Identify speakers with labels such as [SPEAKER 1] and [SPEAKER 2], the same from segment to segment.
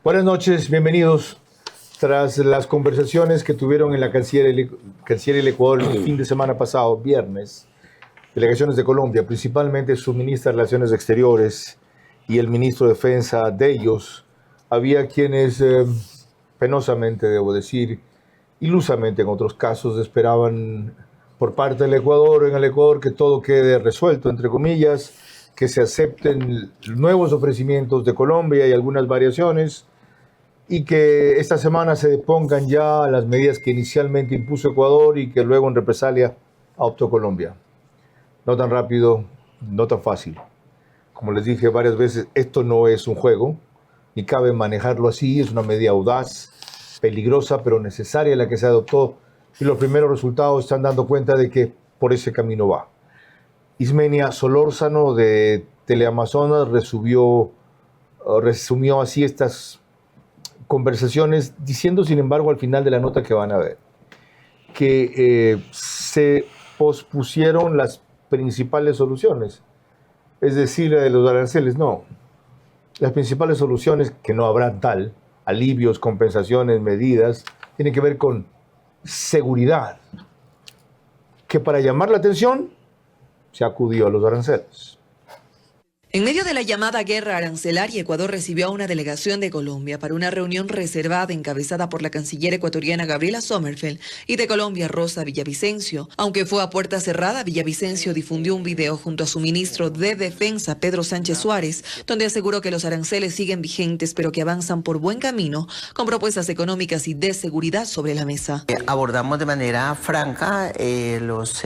[SPEAKER 1] Buenas noches, bienvenidos. Tras las conversaciones que tuvieron en la Canciller del Ecuador el fin de semana pasado, viernes, delegaciones de Colombia, principalmente su ministra de Relaciones Exteriores y el ministro de Defensa de ellos, había quienes, penosamente debo decir, ilusamente en otros casos, esperaban por parte del Ecuador, en el Ecuador, que todo quede resuelto, entre comillas, que se acepten nuevos ofrecimientos de Colombia y algunas variaciones, y que esta semana se pongan ya las medidas que inicialmente impuso Ecuador y que luego en represalia adoptó Colombia. No tan rápido, no tan fácil. Como les dije varias veces, esto no es un juego, ni cabe manejarlo así, es una medida audaz, peligrosa, pero necesaria la que se adoptó, y los primeros resultados están dando cuenta de que por ese camino va. Ismenia Solórzano de Teleamazonas resumió así estas conversaciones, diciendo sin embargo al final de la nota que van a ver, que se pospusieron las principales soluciones, es decir, la de los aranceles, no. Las principales soluciones, que no habrán tal, alivios, compensaciones, medidas, tienen que ver con seguridad, que para llamar la atención se acudió a los aranceles.
[SPEAKER 2] En medio de la llamada guerra arancelaria, Ecuador recibió a una delegación de Colombia para una reunión reservada encabezada por la canciller ecuatoriana Gabriela Sommerfeld y de Colombia Rosa Villavicencio. Aunque fue a puerta cerrada, Villavicencio difundió un video junto a su ministro de Defensa, Pedro Sánchez Suárez, donde aseguró que los aranceles siguen vigentes pero que avanzan por buen camino, con propuestas económicas y de seguridad sobre la mesa.
[SPEAKER 3] Abordamos de manera franca los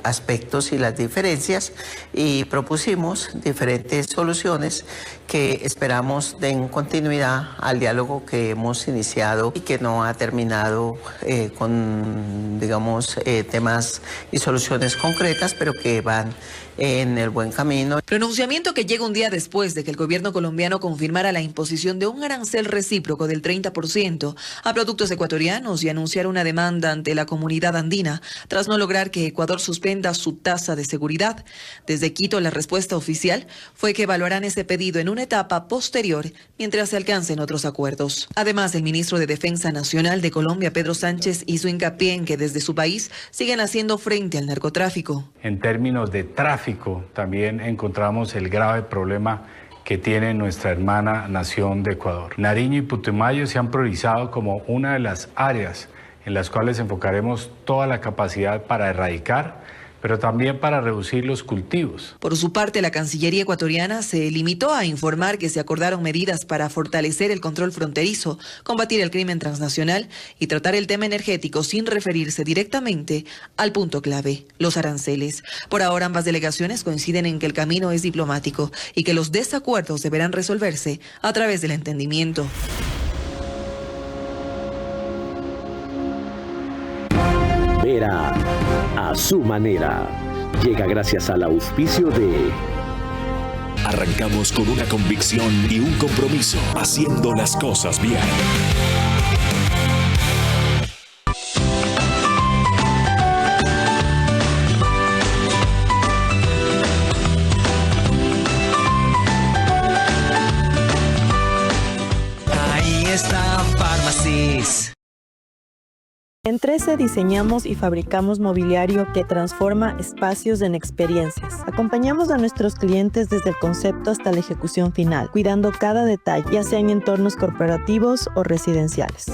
[SPEAKER 3] aspectos y las diferencias y propusimos diferentes soluciones que esperamos den continuidad al diálogo que hemos iniciado y que no ha terminado con, digamos, temas y soluciones concretas, pero que van en el buen camino.
[SPEAKER 2] Pronunciamiento que llega un día después de que el gobierno colombiano confirmara la imposición de un arancel recíproco del 30% a productos ecuatorianos y anunciara una demanda ante la comunidad andina tras no lograr que Ecuador suspenda su tasa de seguridad. Desde Quito, la respuesta oficial fue que evaluarán ese pedido en una etapa posterior mientras se alcancen otros acuerdos. Además, el ministro de Defensa Nacional de Colombia, Pedro Sánchez, hizo hincapié en que desde su país siguen haciendo frente al narcotráfico.
[SPEAKER 4] En términos de tráfico, también encontramos el grave problema que tiene nuestra hermana nación de Ecuador. Nariño y Putumayo se han priorizado como una de las áreas en las cuales enfocaremos toda la capacidad para erradicar, pero también para reducir los cultivos.
[SPEAKER 2] Por su parte, la Cancillería ecuatoriana se limitó a informar que se acordaron medidas para fortalecer el control fronterizo, combatir el crimen transnacional y tratar el tema energético sin referirse directamente al punto clave, los aranceles. Por ahora, ambas delegaciones coinciden en que el camino es diplomático y que los desacuerdos deberán resolverse a través del entendimiento.
[SPEAKER 5] Vera a su manera. Llega gracias al auspicio de...
[SPEAKER 6] Arrancamos con una convicción y un compromiso, haciendo las cosas bien.
[SPEAKER 3] Ahí está Pharmacies.
[SPEAKER 7] En 13 diseñamos y fabricamos mobiliario que transforma espacios en experiencias. Acompañamos a nuestros clientes desde el concepto hasta la ejecución final, cuidando cada detalle, ya sea en entornos corporativos o residenciales.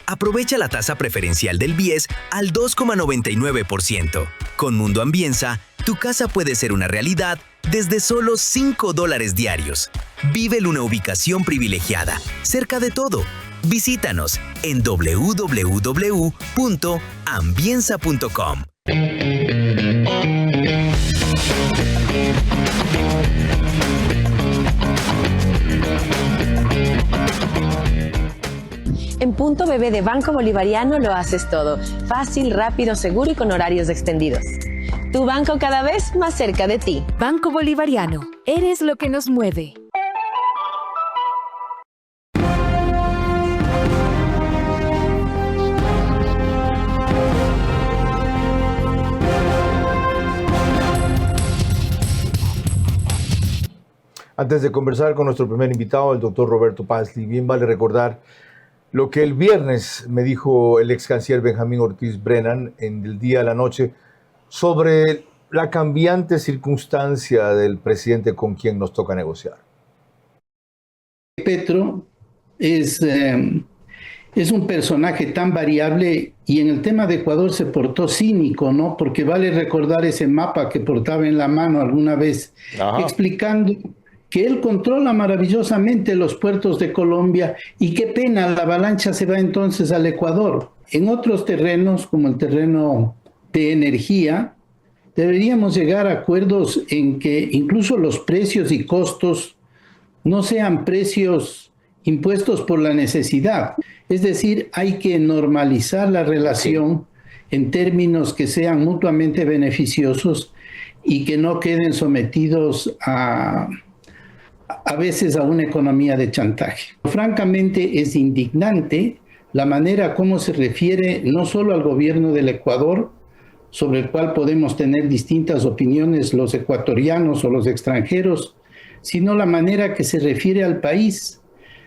[SPEAKER 8] Aprovecha la tasa preferencial del BIES al 2,99%. Con Mundo Ambienza, tu casa puede ser una realidad desde solo $5 diarios. Vive en una ubicación privilegiada, cerca de todo. Visítanos en www.ambienza.com.
[SPEAKER 9] En Punto Bebé de Banco Bolivariano lo haces todo. Fácil, rápido, seguro y con horarios extendidos. Tu banco cada vez más cerca de ti.
[SPEAKER 10] Banco Bolivariano. Eres lo que nos mueve.
[SPEAKER 1] Antes de conversar con nuestro primer invitado, el doctor Roberto Pazzi, bien vale recordar lo que el viernes me dijo el ex canciller Benjamín Ortiz Brennan en el día a la noche sobre la cambiante circunstancia del presidente con quien nos toca negociar.
[SPEAKER 11] Petro es un personaje tan variable y en el tema de Ecuador se portó cínico, ¿no? Porque vale recordar ese mapa que portaba en la mano alguna vez, explicando que él controla maravillosamente los puertos de Colombia y qué pena, la avalancha se va entonces al Ecuador. En otros terrenos, como el terreno de energía, deberíamos llegar a acuerdos en que incluso los precios y costos no sean precios impuestos por la necesidad. Es decir, hay que normalizar la relación en términos que sean mutuamente beneficiosos y que no queden sometidos a veces a una economía de chantaje. Francamente, es indignante la manera como se refiere no solo al gobierno del Ecuador, sobre el cual podemos tener distintas opiniones los ecuatorianos o los extranjeros, sino la manera que se refiere al país.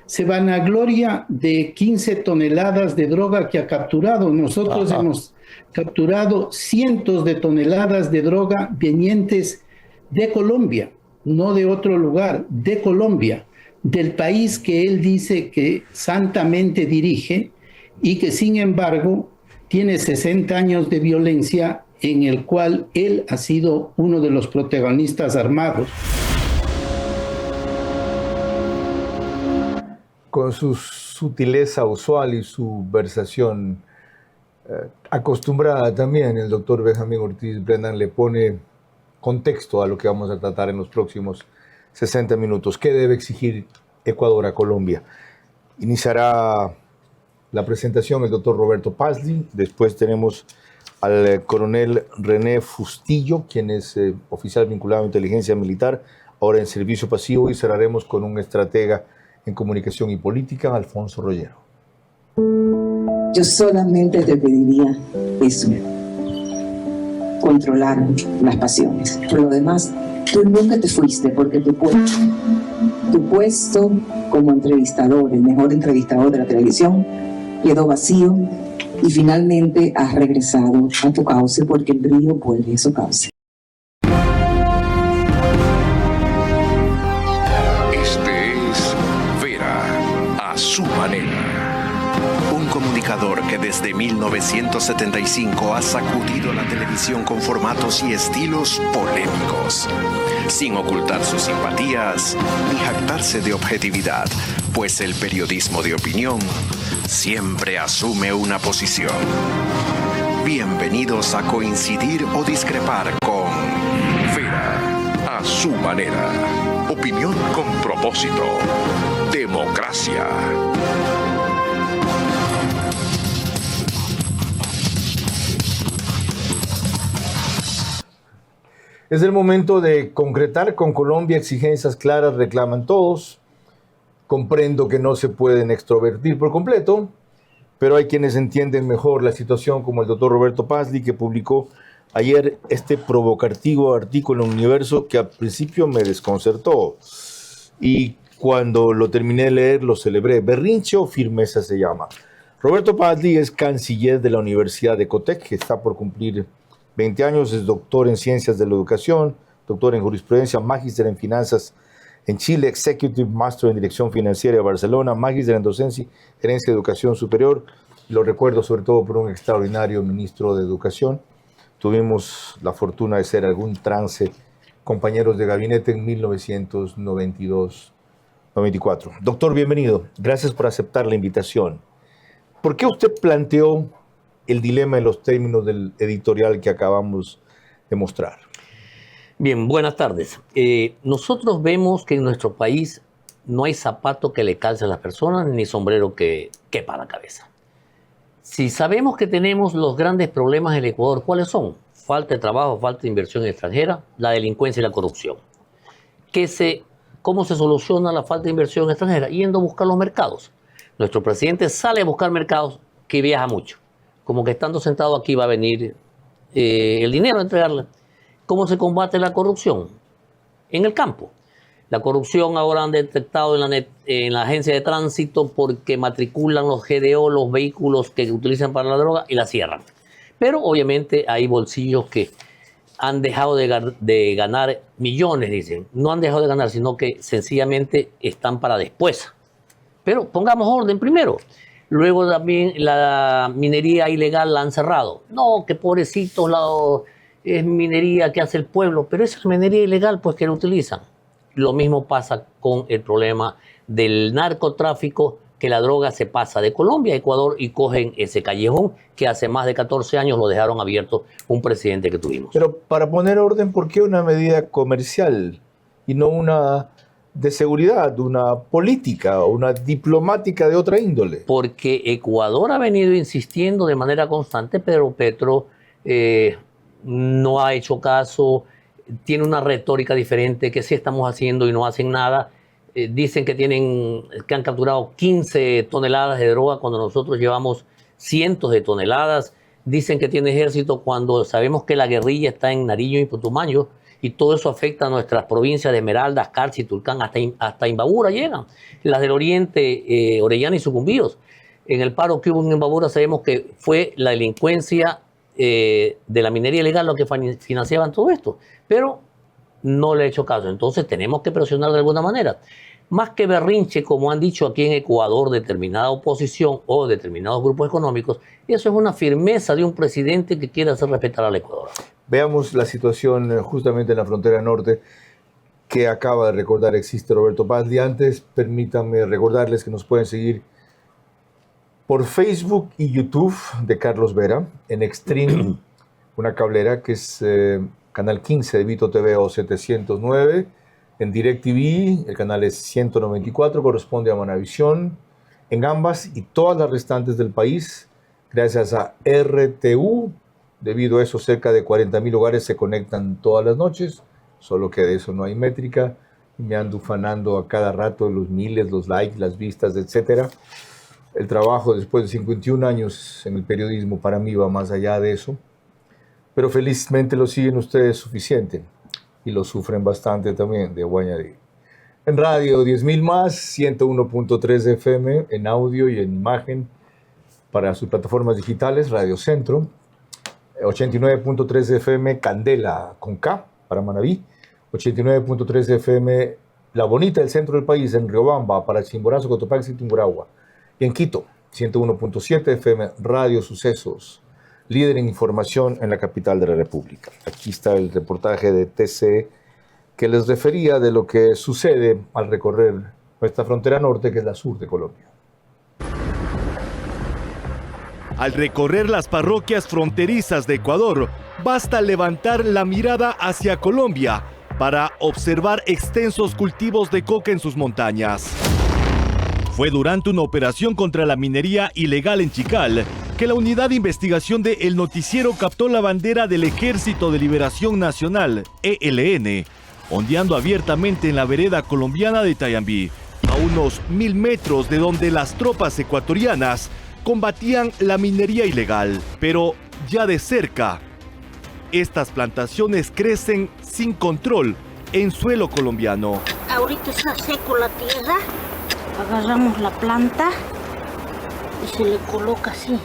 [SPEAKER 11] Se vanagloria de 15 toneladas de droga que ha capturado. Nosotros hemos capturado cientos de toneladas de droga venientes de Colombia, no de otro lugar, de Colombia, del país que él dice que santamente dirige y que sin embargo tiene 60 años de violencia en el cual él ha sido uno de los protagonistas armados.
[SPEAKER 1] Con su sutileza usual y su versación acostumbrada también, el doctor Benjamín Ortiz Brennan le pone contexto a lo que vamos a tratar en los próximos 60 minutos. ¿Qué debe exigir Ecuador a Colombia? Iniciará la presentación el doctor Roberto Pazzi, después tenemos al coronel René Fustillo, quien es oficial vinculado a inteligencia militar, ahora en servicio pasivo, y cerraremos con un estratega en comunicación y política, Alfonso Rollero.
[SPEAKER 12] Yo solamente te pediría eso, controlar las pasiones. Por lo demás, tú nunca te fuiste porque tu puesto como entrevistador, el mejor entrevistador de la televisión, quedó vacío y finalmente has regresado a tu cauce porque el brillo vuelve a su cauce.
[SPEAKER 6] Este es Vera a su manera. Un comunicador que desde 1975 ha sacudido la televisión con formatos y estilos polémicos, sin ocultar sus simpatías ni jactarse de objetividad, pues el periodismo de opinión siempre asume una posición. Bienvenidos a coincidir o discrepar con Vera a su manera. Opinión con propósito. Democracia.
[SPEAKER 1] Es el momento de concretar con Colombia exigencias claras, reclaman todos. Comprendo que no se pueden extrovertir por completo, pero hay quienes entienden mejor la situación, como el doctor Roberto Pazzi, que publicó ayer este provocativo artículo en Universo que al principio me desconcertó. Y cuando lo terminé de leer, lo celebré. Berrinche o firmeza se llama. Roberto Pazzi es canciller de la Universidad de Cotec, que está por cumplir 20 años, es doctor en Ciencias de la Educación, doctor en Jurisprudencia, magíster en Finanzas en Chile, Executive Master en Dirección Financiera de Barcelona, magíster en Docencia, Gerencia de Educación Superior. Lo recuerdo sobre todo por un extraordinario ministro de Educación. Tuvimos la fortuna de ser algún trance compañeros de gabinete en 1992-94. Doctor, bienvenido. Gracias por aceptar la invitación. ¿Por qué usted planteó el dilema en los términos del editorial que acabamos de mostrar?
[SPEAKER 13] Bien, buenas tardes. Nosotros vemos que en nuestro país no hay zapato que le calce a las personas ni sombrero que quepa la cabeza. Si sabemos que tenemos los grandes problemas en el Ecuador, ¿cuáles son? Falta de trabajo, falta de inversión extranjera, la delincuencia y la corrupción. ¿Cómo se soluciona la falta de inversión extranjera? Yendo a buscar los mercados. Nuestro presidente sale a buscar mercados, que viaja mucho. Como que estando sentado aquí va a venir el dinero a entregarle. ¿Cómo se combate la corrupción? En el campo. La corrupción ahora han detectado en la agencia de tránsito porque matriculan los GDO, los vehículos que utilizan para la droga y la cierran. Pero obviamente hay bolsillos que han dejado de ganar millones, dicen. No han dejado de ganar, sino que sencillamente están para después. Pero pongamos orden primero. Luego también la minería ilegal la han cerrado. No, que pobrecitos, es minería que hace el pueblo, pero esa es minería ilegal, pues que la utilizan. Lo mismo pasa con el problema del narcotráfico, que la droga se pasa de Colombia a Ecuador y cogen ese callejón que hace más de 14 años lo dejaron abierto un presidente que tuvimos.
[SPEAKER 1] Pero para poner orden, ¿por qué una medida comercial y no una de seguridad, una política o una diplomática de otra índole?
[SPEAKER 13] Porque Ecuador ha venido insistiendo de manera constante, pero Petro no ha hecho caso, tiene una retórica diferente, que sí estamos haciendo y no hacen nada. Dicen que han capturado 15 toneladas de droga cuando nosotros llevamos cientos de toneladas. Dicen que tiene ejército cuando sabemos que la guerrilla está en Nariño y Putumayo. Y todo eso afecta a nuestras provincias de Esmeraldas, Carchi, Tulcán, hasta Imbabura llegan. Las del Oriente, Orellana y Sucumbíos. En el paro que hubo en Imbabura sabemos que fue la delincuencia de la minería ilegal lo que financiaban todo esto. Pero no le he hecho caso. Entonces tenemos que presionar de alguna manera. Más que berrinche, como han dicho aquí en Ecuador, determinada oposición o determinados grupos económicos, eso es una firmeza de un presidente que quiere hacer respetar al Ecuador.
[SPEAKER 1] Veamos la situación justamente en la frontera norte que acaba de recordar existe Roberto Paz. Y antes, permítanme recordarles que nos pueden seguir por Facebook y YouTube de Carlos Vera, en Extreme, una cablera que es canal 15 de Vito TV o 709, en DirecTV, el canal es 194, corresponde a Manavisión, en ambas y todas las restantes del país, gracias a RTU. Debido a eso, cerca de 40,000 hogares se conectan todas las noches, solo que de eso no hay métrica. Me ando ufanando a cada rato los miles, los likes, las vistas, etc. El trabajo después de 51 años en el periodismo para mí va más allá de eso. Pero felizmente lo siguen ustedes suficiente y lo sufren bastante también, debo añadir. En radio, 10,000 más, 101.3 FM en audio y en imagen para sus plataformas digitales, Radio Centro. 89.3 FM Candela con K para Manabí, 89.3 FM La Bonita del centro del país en Riobamba para Chimborazo, Cotopaxi y Tungurahua. Y en Quito, 101.7 FM Radio Sucesos, líder en información en la capital de la República. Aquí está el reportaje de TC que les refería de lo que sucede al recorrer nuestra frontera norte, que es la sur de Colombia.
[SPEAKER 14] Al recorrer las parroquias fronterizas de Ecuador, basta levantar la mirada hacia Colombia para observar extensos cultivos de coca en sus montañas. Fue durante una operación contra la minería ilegal en Chikal que la unidad de investigación de El Noticiero captó la bandera del Ejército de Liberación Nacional, ELN, ondeando abiertamente en la vereda colombiana de Tayambí, a unos 1,000 metros de donde las tropas ecuatorianas combatían la minería ilegal, pero ya de cerca. Estas plantaciones crecen sin control en suelo colombiano.
[SPEAKER 15] Ahorita está seco la tierra, agarramos la planta y se le coloca así.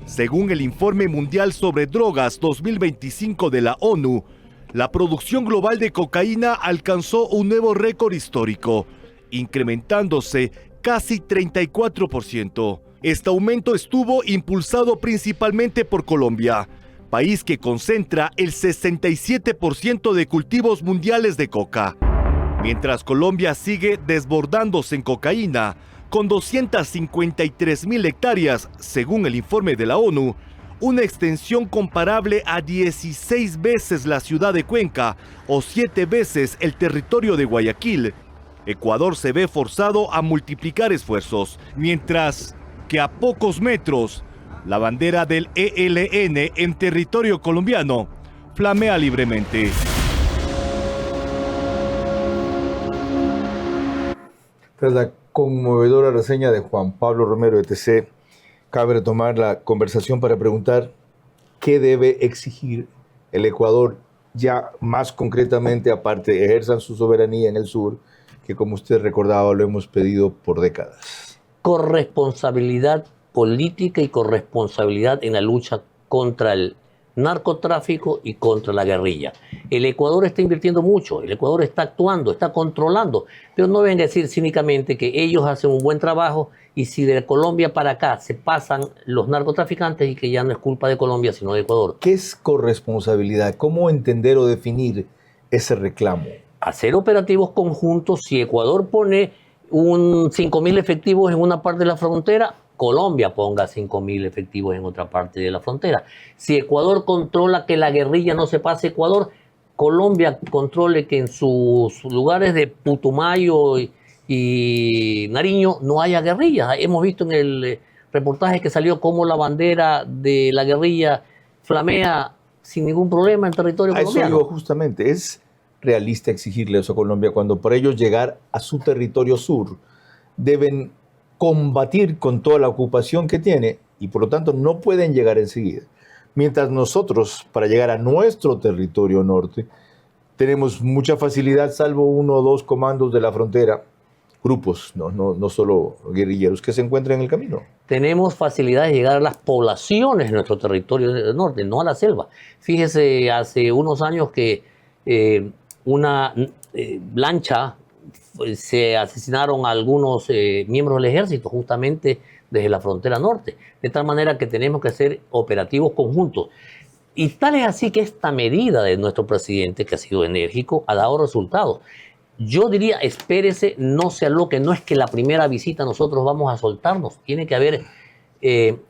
[SPEAKER 14] Según el Informe Mundial sobre Drogas 2025 de la ONU, la producción global de cocaína alcanzó un nuevo récord histórico, incrementándose casi 34%. Este aumento estuvo impulsado principalmente por Colombia, país que concentra el 67% de cultivos mundiales de coca. Mientras Colombia sigue desbordándose en cocaína, con 253,000 hectáreas, según el informe de la ONU, una extensión comparable a 16 veces la ciudad de Cuenca o 7 veces el territorio de Guayaquil, Ecuador se ve forzado a multiplicar esfuerzos, mientras que a pocos metros, la bandera del ELN en territorio colombiano flamea libremente.
[SPEAKER 1] Tras la conmovedora reseña de Juan Pablo Romero, etc., cabe retomar la conversación para preguntar qué debe exigir el Ecuador, ya más concretamente, aparte ejerzan su soberanía en el sur que, como usted recordaba, lo hemos pedido por décadas.
[SPEAKER 13] Corresponsabilidad política y corresponsabilidad en la lucha contra el narcotráfico y contra la guerrilla. El Ecuador está invirtiendo mucho, el Ecuador está actuando, está controlando, pero no venga a decir cínicamente que ellos hacen un buen trabajo y si de Colombia para acá se pasan los narcotraficantes y que ya no es culpa de Colombia sino de Ecuador.
[SPEAKER 1] ¿Qué es corresponsabilidad? ¿Cómo entender o definir ese reclamo?
[SPEAKER 13] Hacer operativos conjuntos. Si Ecuador pone 5.000 efectivos en una parte de la frontera, Colombia ponga 5.000 efectivos en otra parte de la frontera. Si Ecuador controla que la guerrilla no se pase a Ecuador, Colombia controle que en sus lugares de Putumayo y Nariño no haya guerrillas. Hemos visto en el reportaje que salió cómo la bandera de la guerrilla flamea sin ningún problema en territorio colombiano.
[SPEAKER 1] Eso digo justamente, es realista exigirle eso a Colombia cuando para ellos llegar a su territorio sur deben combatir con toda la ocupación que tiene y por lo tanto no pueden llegar enseguida. Mientras nosotros, para llegar a nuestro territorio norte, tenemos mucha facilidad, salvo 1 o 2 comandos de la frontera, grupos, no solo guerrilleros que se encuentran en el camino.
[SPEAKER 13] Tenemos facilidad de llegar a las poblaciones de nuestro territorio del norte, no a la selva. Fíjese, hace unos años que una lancha se asesinaron a algunos miembros del ejército justamente desde la frontera norte. De tal manera que tenemos que hacer operativos conjuntos. Y tal es así que esta medida de nuestro presidente, que ha sido enérgico, ha dado resultados. Yo diría, espérese, no se aloque, no es que la primera visita nosotros vamos a soltarnos. Tiene que haber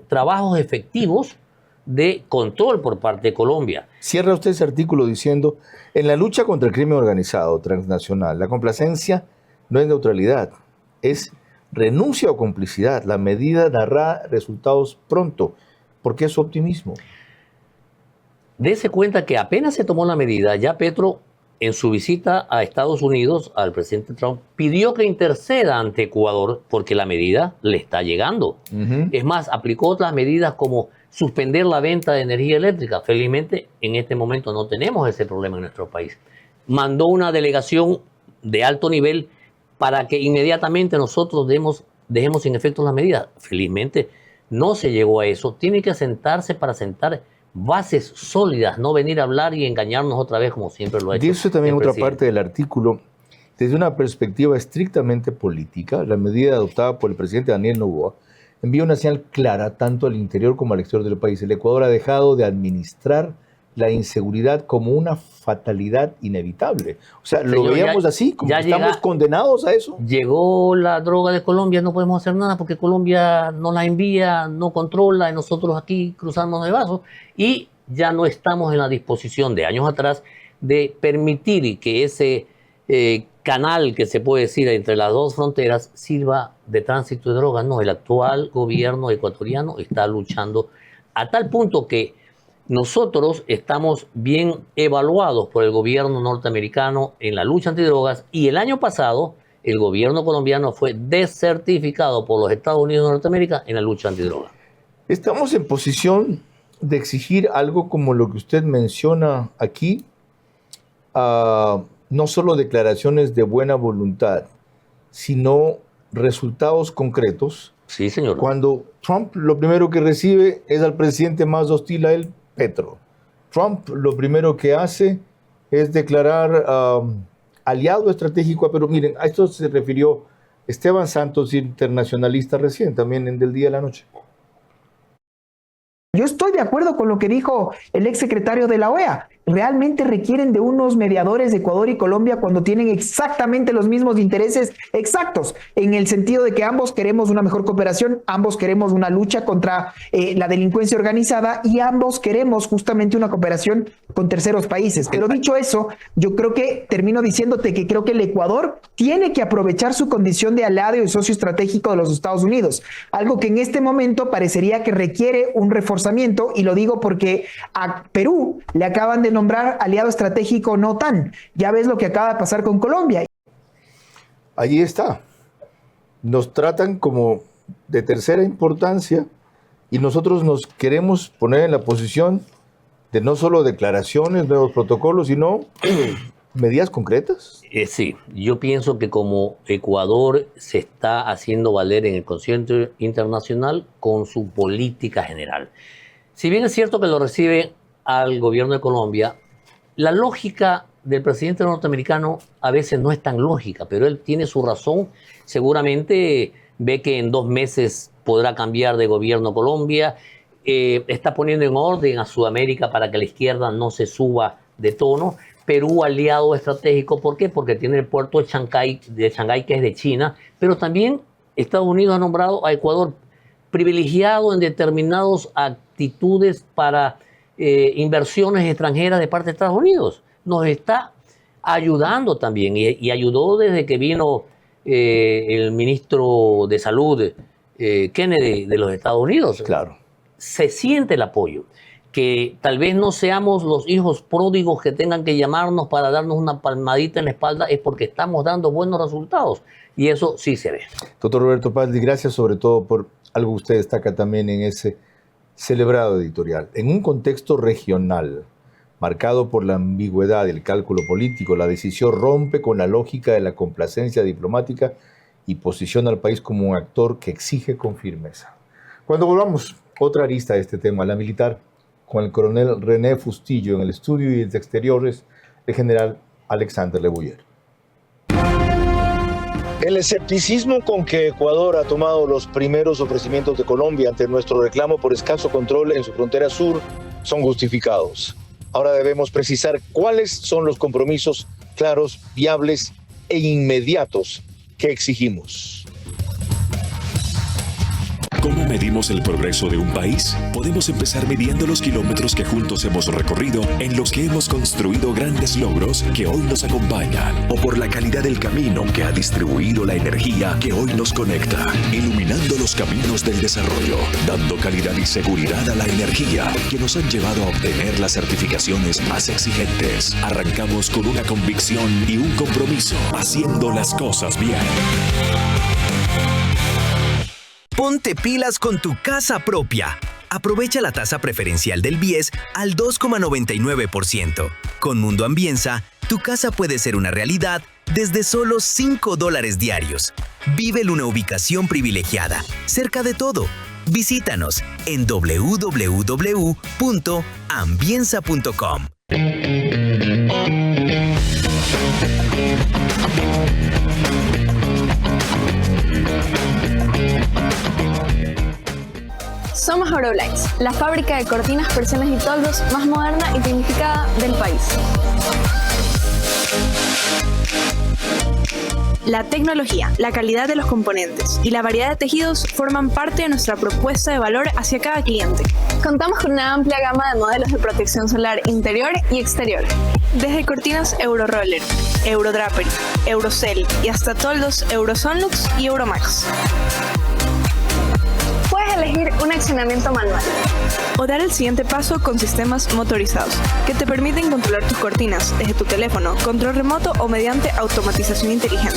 [SPEAKER 13] trabajos efectivos de control por parte de Colombia.
[SPEAKER 1] Cierra usted ese artículo diciendo, en la lucha contra el crimen organizado transnacional, la complacencia no es neutralidad, es renuncia o complicidad. La medida dará resultados pronto. ¿Por qué su optimismo?
[SPEAKER 13] Dese cuenta que apenas se tomó la medida, ya Petro, en su visita a Estados Unidos, al presidente Trump, pidió que interceda ante Ecuador porque la medida le está llegando. Es más, aplicó otras medidas como suspender la venta de energía eléctrica. Felizmente, en este momento no tenemos ese problema en nuestro país. Mandó una delegación de alto nivel para que inmediatamente nosotros dejemos sin efecto las medidas. Felizmente, no se llegó a eso. Tiene que sentarse para sentar bases sólidas, no venir a hablar y engañarnos otra vez como siempre lo ha hecho.
[SPEAKER 1] Dice también otra parte del artículo, desde una perspectiva estrictamente política, la medida adoptada por el presidente Daniel Noboa envía una señal clara tanto al interior como al exterior del país. El Ecuador ha dejado de administrar la inseguridad como una fatalidad inevitable. O sea, lo veíamos así, como que estamos condenados a eso.
[SPEAKER 13] Llegó la droga de Colombia, no podemos hacer nada porque Colombia no la envía, no controla, y nosotros aquí cruzamos de vaso, y ya no estamos en la disposición de años atrás de permitir que ese canal que se puede decir entre las dos fronteras sirva de tránsito de drogas. No, el actual gobierno ecuatoriano está luchando a tal punto que nosotros estamos bien evaluados por el gobierno norteamericano en la lucha antidrogas, y el año pasado el gobierno colombiano fue desertificado por los Estados Unidos de Norteamérica en la lucha antidrogas.
[SPEAKER 1] Estamos en posición de exigir algo como lo que usted menciona aquí, no solo declaraciones de buena voluntad, sino resultados concretos.
[SPEAKER 13] Sí, señor.
[SPEAKER 1] Cuando Trump lo primero que recibe es al presidente más hostil a él, Petro. Trump lo primero que hace es declarar aliado estratégico a Perú. Miren, a esto se refirió Esteban Santos, internacionalista recién, también en Del Día a la Noche.
[SPEAKER 16] Yo estoy de acuerdo con lo que dijo el exsecretario de la OEA. Realmente requieren de unos mediadores de Ecuador y Colombia cuando tienen exactamente los mismos intereses exactos, en el sentido de que ambos queremos una mejor cooperación, ambos queremos una lucha contra la delincuencia organizada y ambos queremos justamente una cooperación con terceros países. Pero dicho eso, yo creo que termino diciéndote que creo que el Ecuador tiene que aprovechar su condición de aliado y socio estratégico de los Estados Unidos, algo que en este momento parecería que requiere un reforzamiento, y lo digo porque a Perú le acaban de nombrar aliado estratégico no OTAN. Ya ves lo que acaba de pasar con Colombia.
[SPEAKER 1] Allí está. Nos tratan como de tercera importancia y nosotros nos queremos poner en la posición de no solo declaraciones, nuevos protocolos, sino medidas concretas?
[SPEAKER 13] Sí, yo pienso que como Ecuador se está haciendo valer en el concierto internacional con su política general. Si bien es cierto que lo recibe al gobierno de Colombia, la lógica del presidente norteamericano a veces no es tan lógica, pero él tiene su razón. Seguramente ve que en 2 meses podrá cambiar de gobierno Colombia, está poniendo en orden a Sudamérica para que la izquierda no se suba de tono. Perú, aliado estratégico, ¿por qué? Porque tiene el puerto de Shanghái, que es de China, pero también Estados Unidos ha nombrado a Ecuador privilegiado en determinadas actitudes para inversiones extranjeras de parte de Estados Unidos. Nos está ayudando también y ayudó desde que vino el ministro de Salud, Kennedy, de los Estados Unidos.
[SPEAKER 1] Claro.
[SPEAKER 13] Se siente el apoyo. Que tal vez no seamos los hijos pródigos que tengan que llamarnos para darnos una palmadita en la espalda, es porque estamos dando buenos resultados. Y eso sí se ve.
[SPEAKER 1] Doctor Roberto Pazzi, gracias sobre todo por algo que usted destaca también en ese celebrado editorial. En un contexto regional marcado por la ambigüedad y el cálculo político, la decisión rompe con la lógica de la complacencia diplomática y posiciona al país como un actor que exige con firmeza. Cuando volvamos, otra arista de este tema, la militar, con el coronel René Fustillo en el estudio y desde exteriores, el general Alexander Le Bouyer.
[SPEAKER 17] El escepticismo con que Ecuador ha tomado los primeros ofrecimientos de Colombia ante nuestro reclamo por escaso control en su frontera sur son justificados. Ahora debemos precisar cuáles son los compromisos claros, viables e inmediatos que exigimos.
[SPEAKER 18] ¿Cómo medimos el progreso de un país? Podemos empezar midiendo los kilómetros que juntos hemos recorrido, en los que hemos construido grandes logros que hoy nos acompañan. O por la calidad del camino que ha distribuido la energía que hoy nos conecta, iluminando los caminos del desarrollo, dando calidad y seguridad a la energía que nos han llevado a obtener las certificaciones más exigentes. Arrancamos con una convicción y un compromiso, haciendo las cosas bien.
[SPEAKER 8] Ponte pilas con tu casa propia. Aprovecha la tasa preferencial del BIES al 2,99%. Con Mundo Ambienza, tu casa puede ser una realidad desde solo $5 diarios. Vive en una ubicación privilegiada, cerca de todo. Visítanos en www.ambienza.com.
[SPEAKER 19] Somos Euroblinds, la fábrica de cortinas, persianas y toldos más moderna y tecnificada del país. La tecnología, la calidad de los componentes y la variedad de tejidos forman parte de nuestra propuesta de valor hacia cada cliente. Contamos con una amplia gama de modelos de protección solar interior y exterior. Desde cortinas Euroroller, Eurodrapery, Eurocell y hasta toldos Eurosonlux y Euromax. Puedes elegir un accionamiento manual o dar el siguiente paso con sistemas motorizados que te permiten controlar tus cortinas desde tu teléfono, control remoto o mediante automatización inteligente.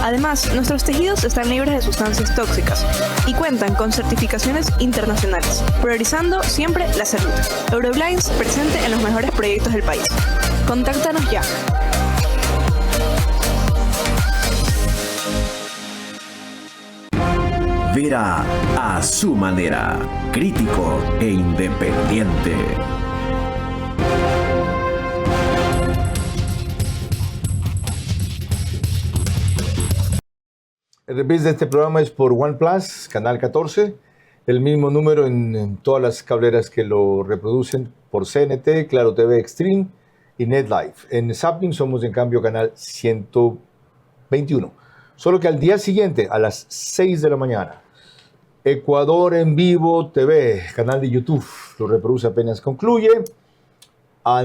[SPEAKER 19] Además, nuestros tejidos están libres de sustancias tóxicas y cuentan con certificaciones internacionales, priorizando siempre la salud. Euroblinds presente en los mejores proyectos del país. Contáctanos ya.
[SPEAKER 5] Vera a su manera, crítico e independiente.
[SPEAKER 1] El reprise de este programa es por OnePlus, canal 14, el mismo número en todas las cableras que lo reproducen por CNT, Claro TV Extreme y NetLife. En Zapping somos en cambio canal 121. Solo que al día siguiente, a las 6 de la mañana, Ecuador en Vivo TV, canal de YouTube, lo reproduce apenas concluye, a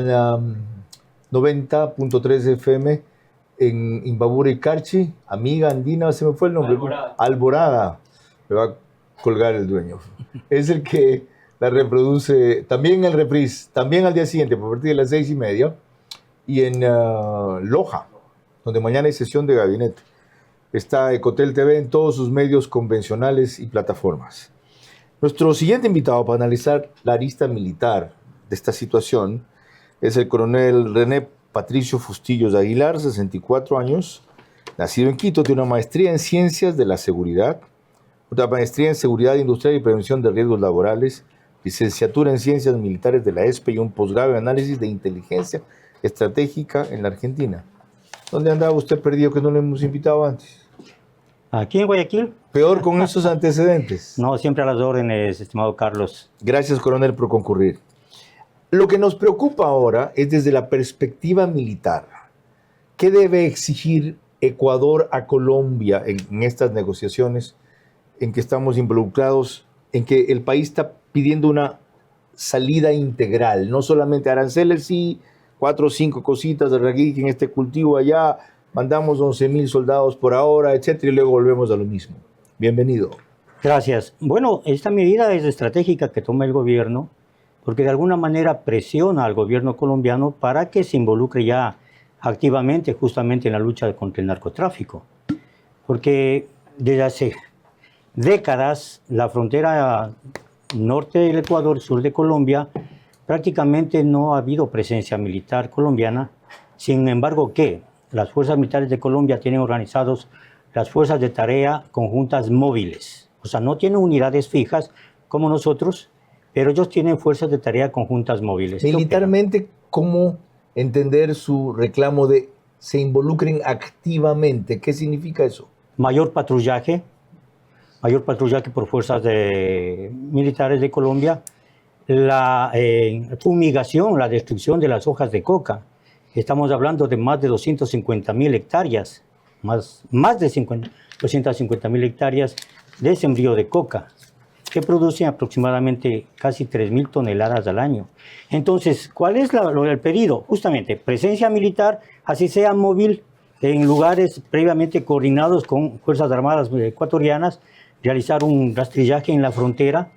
[SPEAKER 1] 90.3 FM en Imbabura y Carchi, Amiga Andina, se me fue el nombre. Alborada. Me va a colgar el dueño. Es el que la reproduce también en el reprise, también al día siguiente, a partir de las 6:30, y en Loja, donde mañana hay sesión de gabinete. Está Ecotel TV en todos sus medios convencionales y plataformas. Nuestro siguiente invitado para analizar la arista militar de esta situación es el coronel René Patricio Fustillos Aguilar, 64 años, nacido en Quito, tiene una maestría en Ciencias de la Seguridad, una maestría en Seguridad Industrial y Prevención de Riesgos Laborales, licenciatura en Ciencias Militares de la ESPE y un posgrado en Análisis de Inteligencia Estratégica en la Argentina. ¿Dónde andaba usted perdido que no le hemos invitado antes?
[SPEAKER 20] Aquí en Guayaquil.
[SPEAKER 1] Peor con estos antecedentes.
[SPEAKER 20] No, siempre a las órdenes, estimado Carlos.
[SPEAKER 1] Gracias, coronel, por concurrir. Lo que nos preocupa ahora es desde la perspectiva militar. ¿Qué debe exigir Ecuador a Colombia en estas negociaciones en que estamos involucrados, en que el país está pidiendo una salida integral, no solamente aranceles, sí, 4 o 5 cositas de en este cultivo allá, mandamos 11,000 soldados por ahora, etcétera, y luego volvemos a lo mismo? Bienvenido.
[SPEAKER 20] Gracias. Bueno, esta medida es estratégica que toma el gobierno porque de alguna manera presiona al gobierno colombiano para que se involucre ya activamente justamente en la lucha contra el narcotráfico. Porque desde hace décadas la frontera norte del Ecuador, sur de Colombia, prácticamente no ha habido presencia militar colombiana. Sin embargo, ¿qué? Las fuerzas militares de Colombia tienen organizados las fuerzas de tarea conjuntas móviles. O sea, no tienen unidades fijas como nosotros, pero ellos tienen fuerzas de tarea conjuntas móviles.
[SPEAKER 1] Militarmente, ¿cómo entender su reclamo de se involucren activamente? ¿Qué significa eso?
[SPEAKER 20] Mayor patrullaje por fuerzas militares de Colombia, la fumigación, la destrucción de las hojas de coca. Estamos hablando de más de 250,000 hectáreas, más de 250,000 hectáreas de sembrío de coca, que producen aproximadamente casi 3,000 toneladas al año. Entonces, ¿cuál es el pedido? Justamente, presencia militar, así sea móvil, en lugares previamente coordinados con Fuerzas Armadas ecuatorianas, realizar un rastrillaje en la frontera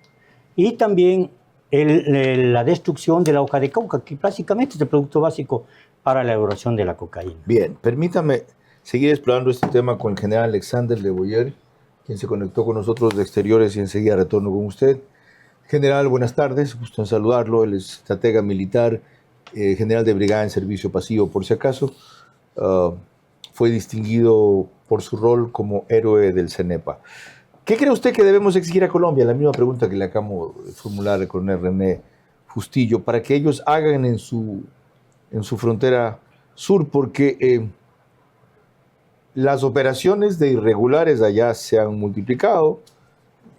[SPEAKER 20] y también la destrucción de la hoja de coca, que básicamente es el producto básico para la elaboración de la cocaína.
[SPEAKER 1] Bien, permítame seguir explorando este tema con el general Alexander Le Boyer, quien se conectó con nosotros de Exteriores y enseguida retorno con usted. General, buenas tardes, gusto en saludarlo. Él es estratega militar, general de brigada en servicio pasivo, por si acaso. Fue distinguido por su rol como héroe del CENEPA. ¿Qué cree usted que debemos exigir a Colombia? La misma pregunta que le acabo de formular al coronel René Fustillo, para que ellos hagan en su frontera sur, porque las operaciones de irregulares allá se han multiplicado.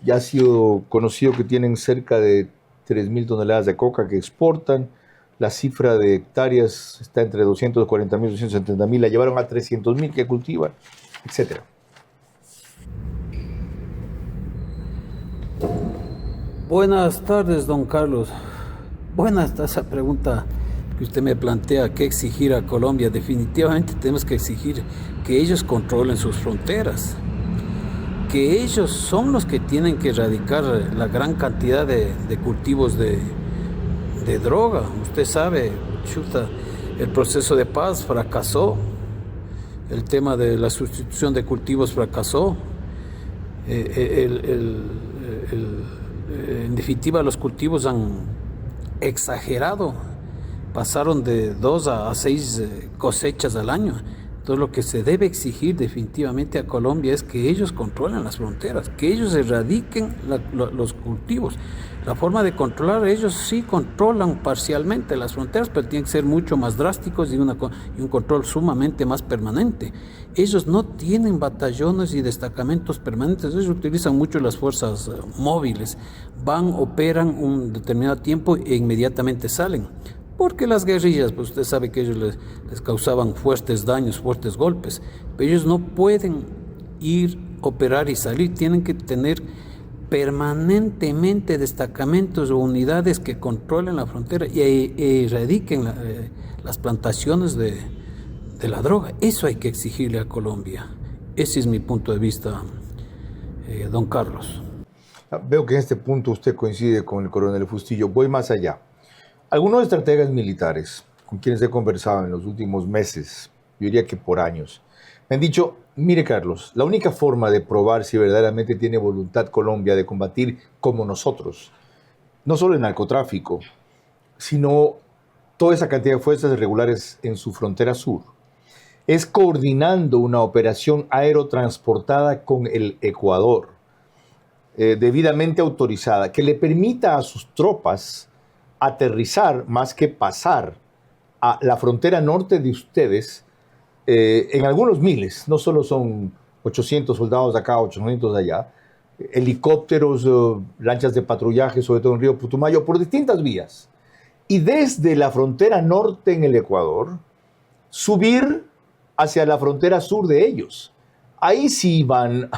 [SPEAKER 1] Ya ha sido conocido que tienen cerca de 3,000 toneladas de coca que exportan. La cifra de hectáreas está entre 240,000 y 270,000. La llevaron a 300,000 que cultivan, etc.
[SPEAKER 21] Buenas tardes, don Carlos. Buena está esa pregunta que usted me plantea, ¿qué exigir a Colombia? Definitivamente tenemos que exigir que ellos controlen sus fronteras, que ellos son los que tienen que erradicar la gran cantidad de cultivos de droga. Usted sabe, chuta, el proceso de paz fracasó, el tema de la sustitución de cultivos fracasó, en definitiva los cultivos han exagerado, pasaron de 2 a 6 cosechas al año. Entonces lo que se debe exigir definitivamente a Colombia es que ellos controlen las fronteras, que ellos erradiquen los cultivos. La forma de controlar, ellos sí controlan parcialmente las fronteras, pero tienen que ser mucho más drásticos y un control sumamente más permanente. Ellos no tienen batallones y destacamentos permanentes, ellos utilizan mucho las fuerzas móviles, van, operan un determinado tiempo e inmediatamente salen. Porque las guerrillas, pues usted sabe que ellos les causaban fuertes daños, fuertes golpes, pero ellos no pueden ir, operar y salir, tienen que tener permanentemente destacamentos o unidades que controlen la frontera y erradiquen las plantaciones de la droga. Eso hay que exigirle a Colombia. Ese es mi punto de vista, don Carlos.
[SPEAKER 1] Veo que en este punto usted coincide con el coronel Fustillo. Voy más allá. Algunos estrategas militares con quienes he conversado en los últimos meses, yo diría que por años, me han dicho, mire Carlos, la única forma de probar si verdaderamente tiene voluntad Colombia de combatir como nosotros, no solo el narcotráfico, sino toda esa cantidad de fuerzas irregulares en su frontera sur, es coordinando una operación aerotransportada con el Ecuador, debidamente autorizada, que le permita a sus tropas aterrizar más que pasar a la frontera norte de ustedes en algunos miles. No solo son 800 soldados de acá, 800 de allá, helicópteros, lanchas de patrullaje, sobre todo en Río Putumayo, por distintas vías. Y desde la frontera norte en el Ecuador, subir hacia la frontera sur de ellos. Ahí sí van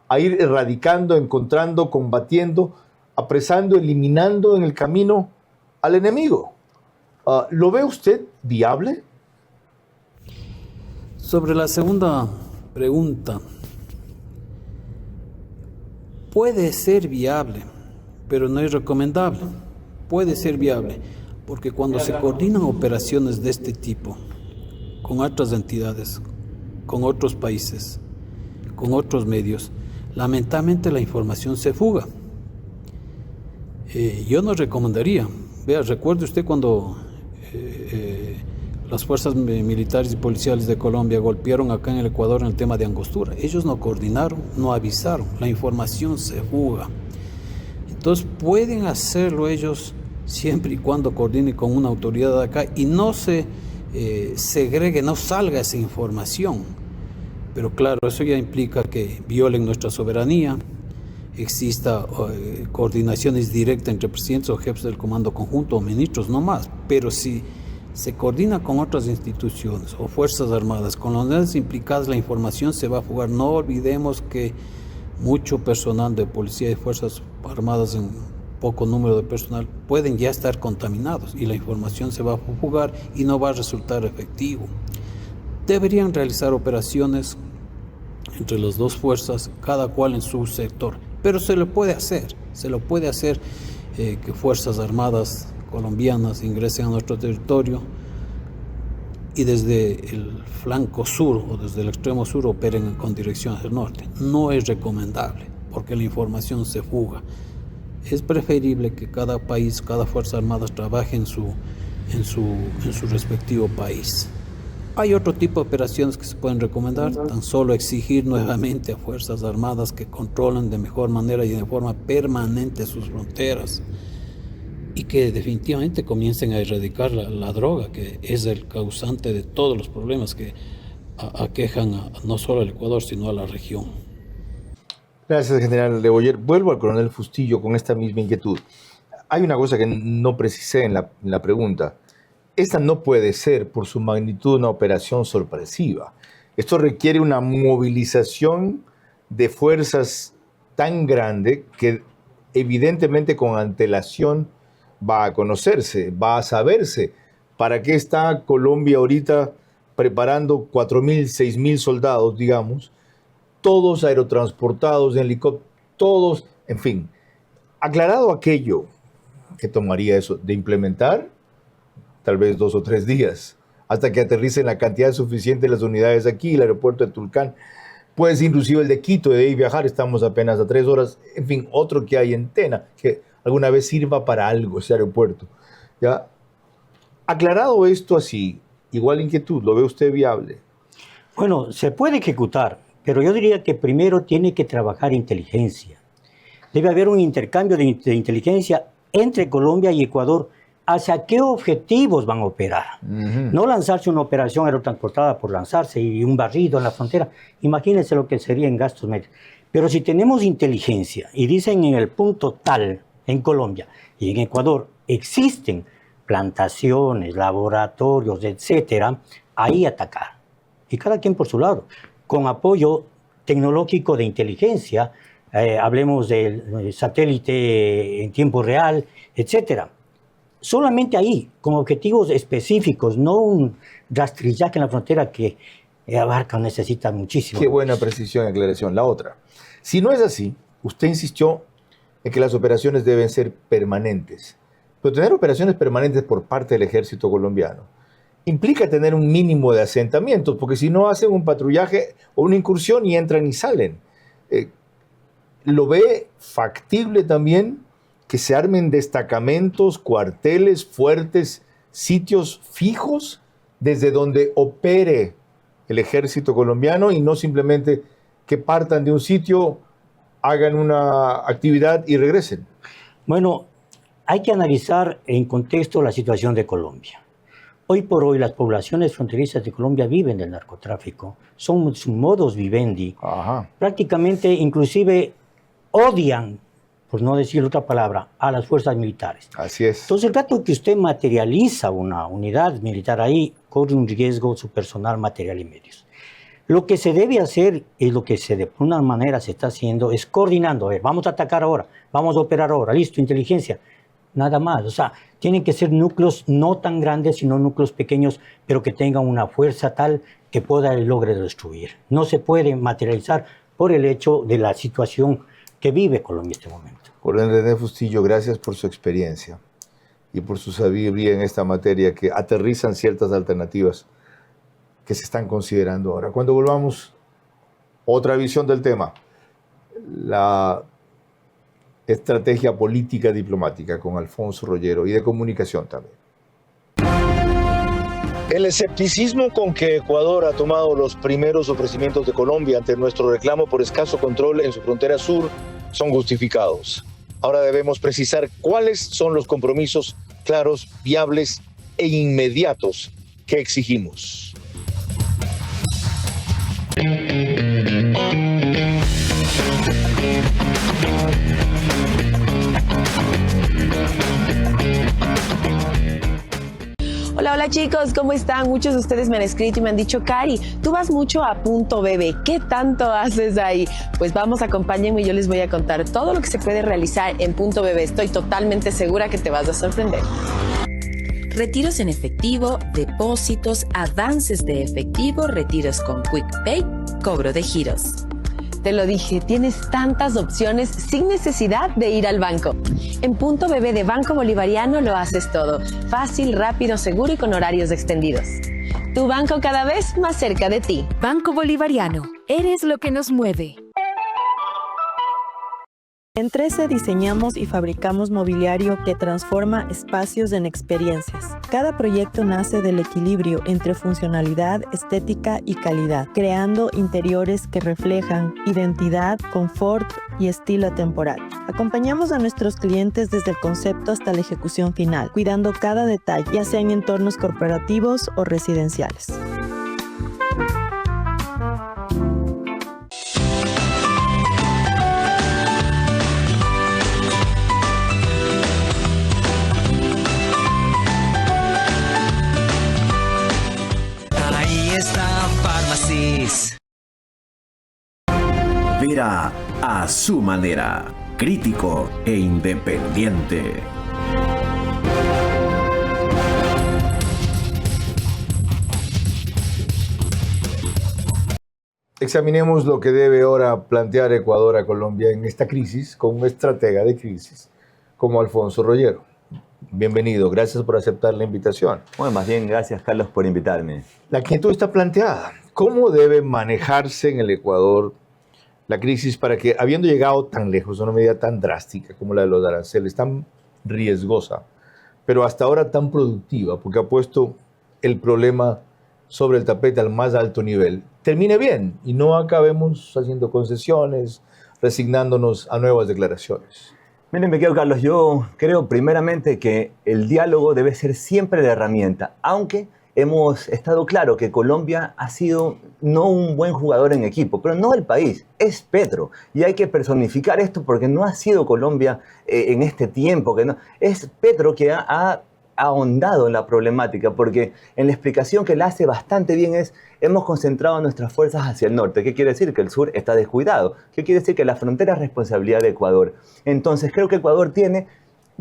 [SPEAKER 1] a ir erradicando, encontrando, combatiendo, apresando, eliminando en el camino al enemigo. ¿Lo ve usted viable?
[SPEAKER 21] Sobre la segunda pregunta, puede ser viable, pero no es recomendable. Puede ser viable, porque cuando se coordinan operaciones de este tipo, con otras entidades, con otros países, con otros medios, lamentablemente la información se fuga. Yo no recomendaría. Vea, recuerde usted cuando las fuerzas militares y policiales de Colombia golpearon acá en el Ecuador en el tema de Angostura. Ellos no coordinaron, no avisaron, la información se fuga. Entonces pueden hacerlo ellos siempre y cuando coordinen con una autoridad de acá y no se segregue, no salga esa información. Pero claro, eso ya implica que violen nuestra soberanía, exista coordinaciones directas entre presidentes o jefes del comando conjunto o ministros, no más. Pero si se coordina con otras instituciones o fuerzas armadas, con las unidades implicadas, la información se va a fugar. No olvidemos que mucho personal de policía y fuerzas armadas en poco número de personal pueden ya estar contaminados y la información se va a fugar y no va a resultar efectivo. Deberían realizar operaciones entre las dos fuerzas, cada cual en su sector, pero se lo puede hacer que fuerzas armadas colombianas ingresen a nuestro territorio y desde el flanco sur o desde el extremo sur operen con dirección hacia el norte. No es recomendable porque la información se fuga. Es preferible que cada país, cada fuerza armada trabaje en su respectivo país. Hay otro tipo de operaciones que se pueden recomendar, tan solo exigir nuevamente a fuerzas armadas que controlen de mejor manera y de forma permanente sus fronteras y que definitivamente comiencen a erradicar la droga, que es el causante de todos los problemas que aquejan no solo al Ecuador, sino a la región.
[SPEAKER 1] Gracias, general Leboyer. Vuelvo al coronel Fustillo con esta misma inquietud. Hay una cosa que no precisé en la pregunta. Esta no puede ser, por su magnitud, una operación sorpresiva. Esto requiere una movilización de fuerzas tan grande que evidentemente con antelación va a conocerse, va a saberse. ¿Para qué está Colombia ahorita preparando 4.000, 6.000 soldados, digamos? Todos aerotransportados en helicóptero, todos, en fin. Aclarado aquello, ¿qué tomaría eso? ¿De implementar? Tal vez 2 o 3 días, hasta que aterricen la cantidad suficiente de las unidades aquí, el aeropuerto de Tulcán, puede ser inclusive el de Quito, de ahí viajar, estamos apenas a 3 horas, en fin, otro que hay en Tena, que alguna vez sirva para algo ese aeropuerto. ¿Ya? Aclarado esto así, igual inquietud, ¿lo ve usted viable?
[SPEAKER 20] Bueno, se puede ejecutar, pero yo diría que primero tiene que trabajar inteligencia. Debe haber un intercambio de inteligencia entre Colombia y Ecuador. ¿Hacia qué objetivos van a operar? No lanzarse una operación aerotransportada por lanzarse y un barrido en la frontera. Imagínense lo que sería en gastos medios. Pero si tenemos inteligencia y dicen en el punto tal, en Colombia y en Ecuador, existen plantaciones, laboratorios, etcétera, ahí atacar. Y cada quien por su lado, con apoyo tecnológico de inteligencia, hablemos del satélite en tiempo real, etcétera. Solamente ahí, con objetivos específicos, no un rastrillaje en la frontera que abarca o necesita muchísimo.
[SPEAKER 1] Qué buena precisión y aclaración. La otra, si no es así, usted insistió en que las operaciones deben ser permanentes. Pero tener operaciones permanentes por parte del ejército colombiano implica tener un mínimo de asentamientos, porque si no hacen un patrullaje o una incursión y entran y salen. ¿Lo ve factible también que se armen destacamentos, cuarteles fuertes sitios fijos desde donde opere el ejército colombiano y no simplemente que partan de un sitio, hagan una actividad y regresen?
[SPEAKER 20] Bueno, hay que analizar en contexto la situación de Colombia. Hoy por hoy las poblaciones fronterizas de Colombia viven del narcotráfico, son su modus vivendi. Prácticamente inclusive odian, por no decir otra palabra, a las fuerzas militares.
[SPEAKER 1] Así es.
[SPEAKER 20] Entonces el rato que usted materializa una unidad militar ahí, corre un riesgo su personal, material y medios. Lo que se debe hacer y lo que de una manera se está haciendo es coordinando. A ver, vamos a atacar ahora, vamos a operar ahora, listo, inteligencia. Nada más, o sea, tienen que ser núcleos no tan grandes, sino núcleos pequeños, pero que tengan una fuerza tal que pueda y logre destruir. No se puede materializar por el hecho de la situación que vive Colombia en este momento.
[SPEAKER 1] Coronel René Fustillo, gracias por su experiencia y por su sabiduría en esta materia que aterrizan ciertas alternativas que se están considerando ahora. Cuando volvamos, otra visión del tema, la estrategia política diplomática con Alfonso Rollero y de comunicación también.
[SPEAKER 17] El escepticismo con que Ecuador ha tomado los primeros ofrecimientos de Colombia ante nuestro reclamo por escaso control en su frontera sur son justificados. Ahora debemos precisar cuáles son los compromisos claros, viables e inmediatos que exigimos.
[SPEAKER 9] Hola chicos, ¿cómo están? Muchos de ustedes me han escrito y me han dicho, Cari, tú vas mucho a Punto Bebé, ¿qué tanto haces ahí? Pues vamos, acompáñenme y yo les voy a contar todo lo que se puede realizar en Punto Bebé. Estoy totalmente segura que te vas a sorprender.
[SPEAKER 4] Retiros en efectivo, depósitos, avances de efectivo, retiros con Quick Pay, cobro de giros.
[SPEAKER 9] Te lo dije, tienes tantas opciones sin necesidad de ir al banco. En Punto Bebé de Banco Bolivariano lo haces todo. Fácil, rápido, seguro y con horarios extendidos. Tu banco cada vez más cerca de ti.
[SPEAKER 10] Banco Bolivariano, eres lo que nos mueve.
[SPEAKER 7] En 13 diseñamos y fabricamos mobiliario que transforma espacios en experiencias. Cada proyecto nace del equilibrio entre funcionalidad, estética y calidad, creando interiores que reflejan identidad, confort y estilo atemporal. Acompañamos a nuestros clientes desde el concepto hasta la ejecución final, cuidando cada detalle, ya sea en entornos corporativos o residenciales.
[SPEAKER 5] Vera a su manera, crítico e independiente.
[SPEAKER 1] Examinemos lo que debe ahora plantear Ecuador a Colombia en esta crisis con un estratega de crisis como Alfonso Rollero. Bienvenido, gracias por aceptar la invitación.
[SPEAKER 22] Bueno, más bien gracias Carlos por invitarme.
[SPEAKER 1] La inquietud está planteada. ¿Cómo debe manejarse en el Ecuador la crisis para que, habiendo llegado tan lejos, una medida tan drástica como la de los aranceles, tan riesgosa, pero hasta ahora tan productiva, porque ha puesto el problema sobre el tapete al más alto nivel, termine bien y no acabemos haciendo concesiones, resignándonos a nuevas declaraciones?
[SPEAKER 22] Miren, me quedo Carlos, yo creo primeramente que el diálogo debe ser siempre la herramienta, aunque hemos estado claro que Colombia ha sido no un buen jugador en equipo, pero no el país, es Petro. Y hay que personificar esto porque no ha sido Colombia en este tiempo, que no, es Petro que ha ahondado en la problemática, porque en la explicación que la hace bastante bien es, hemos concentrado nuestras fuerzas hacia el norte. ¿Qué quiere decir? Que el sur está descuidado. ¿Qué quiere decir? Que la frontera es responsabilidad de Ecuador. Entonces creo que Ecuador tiene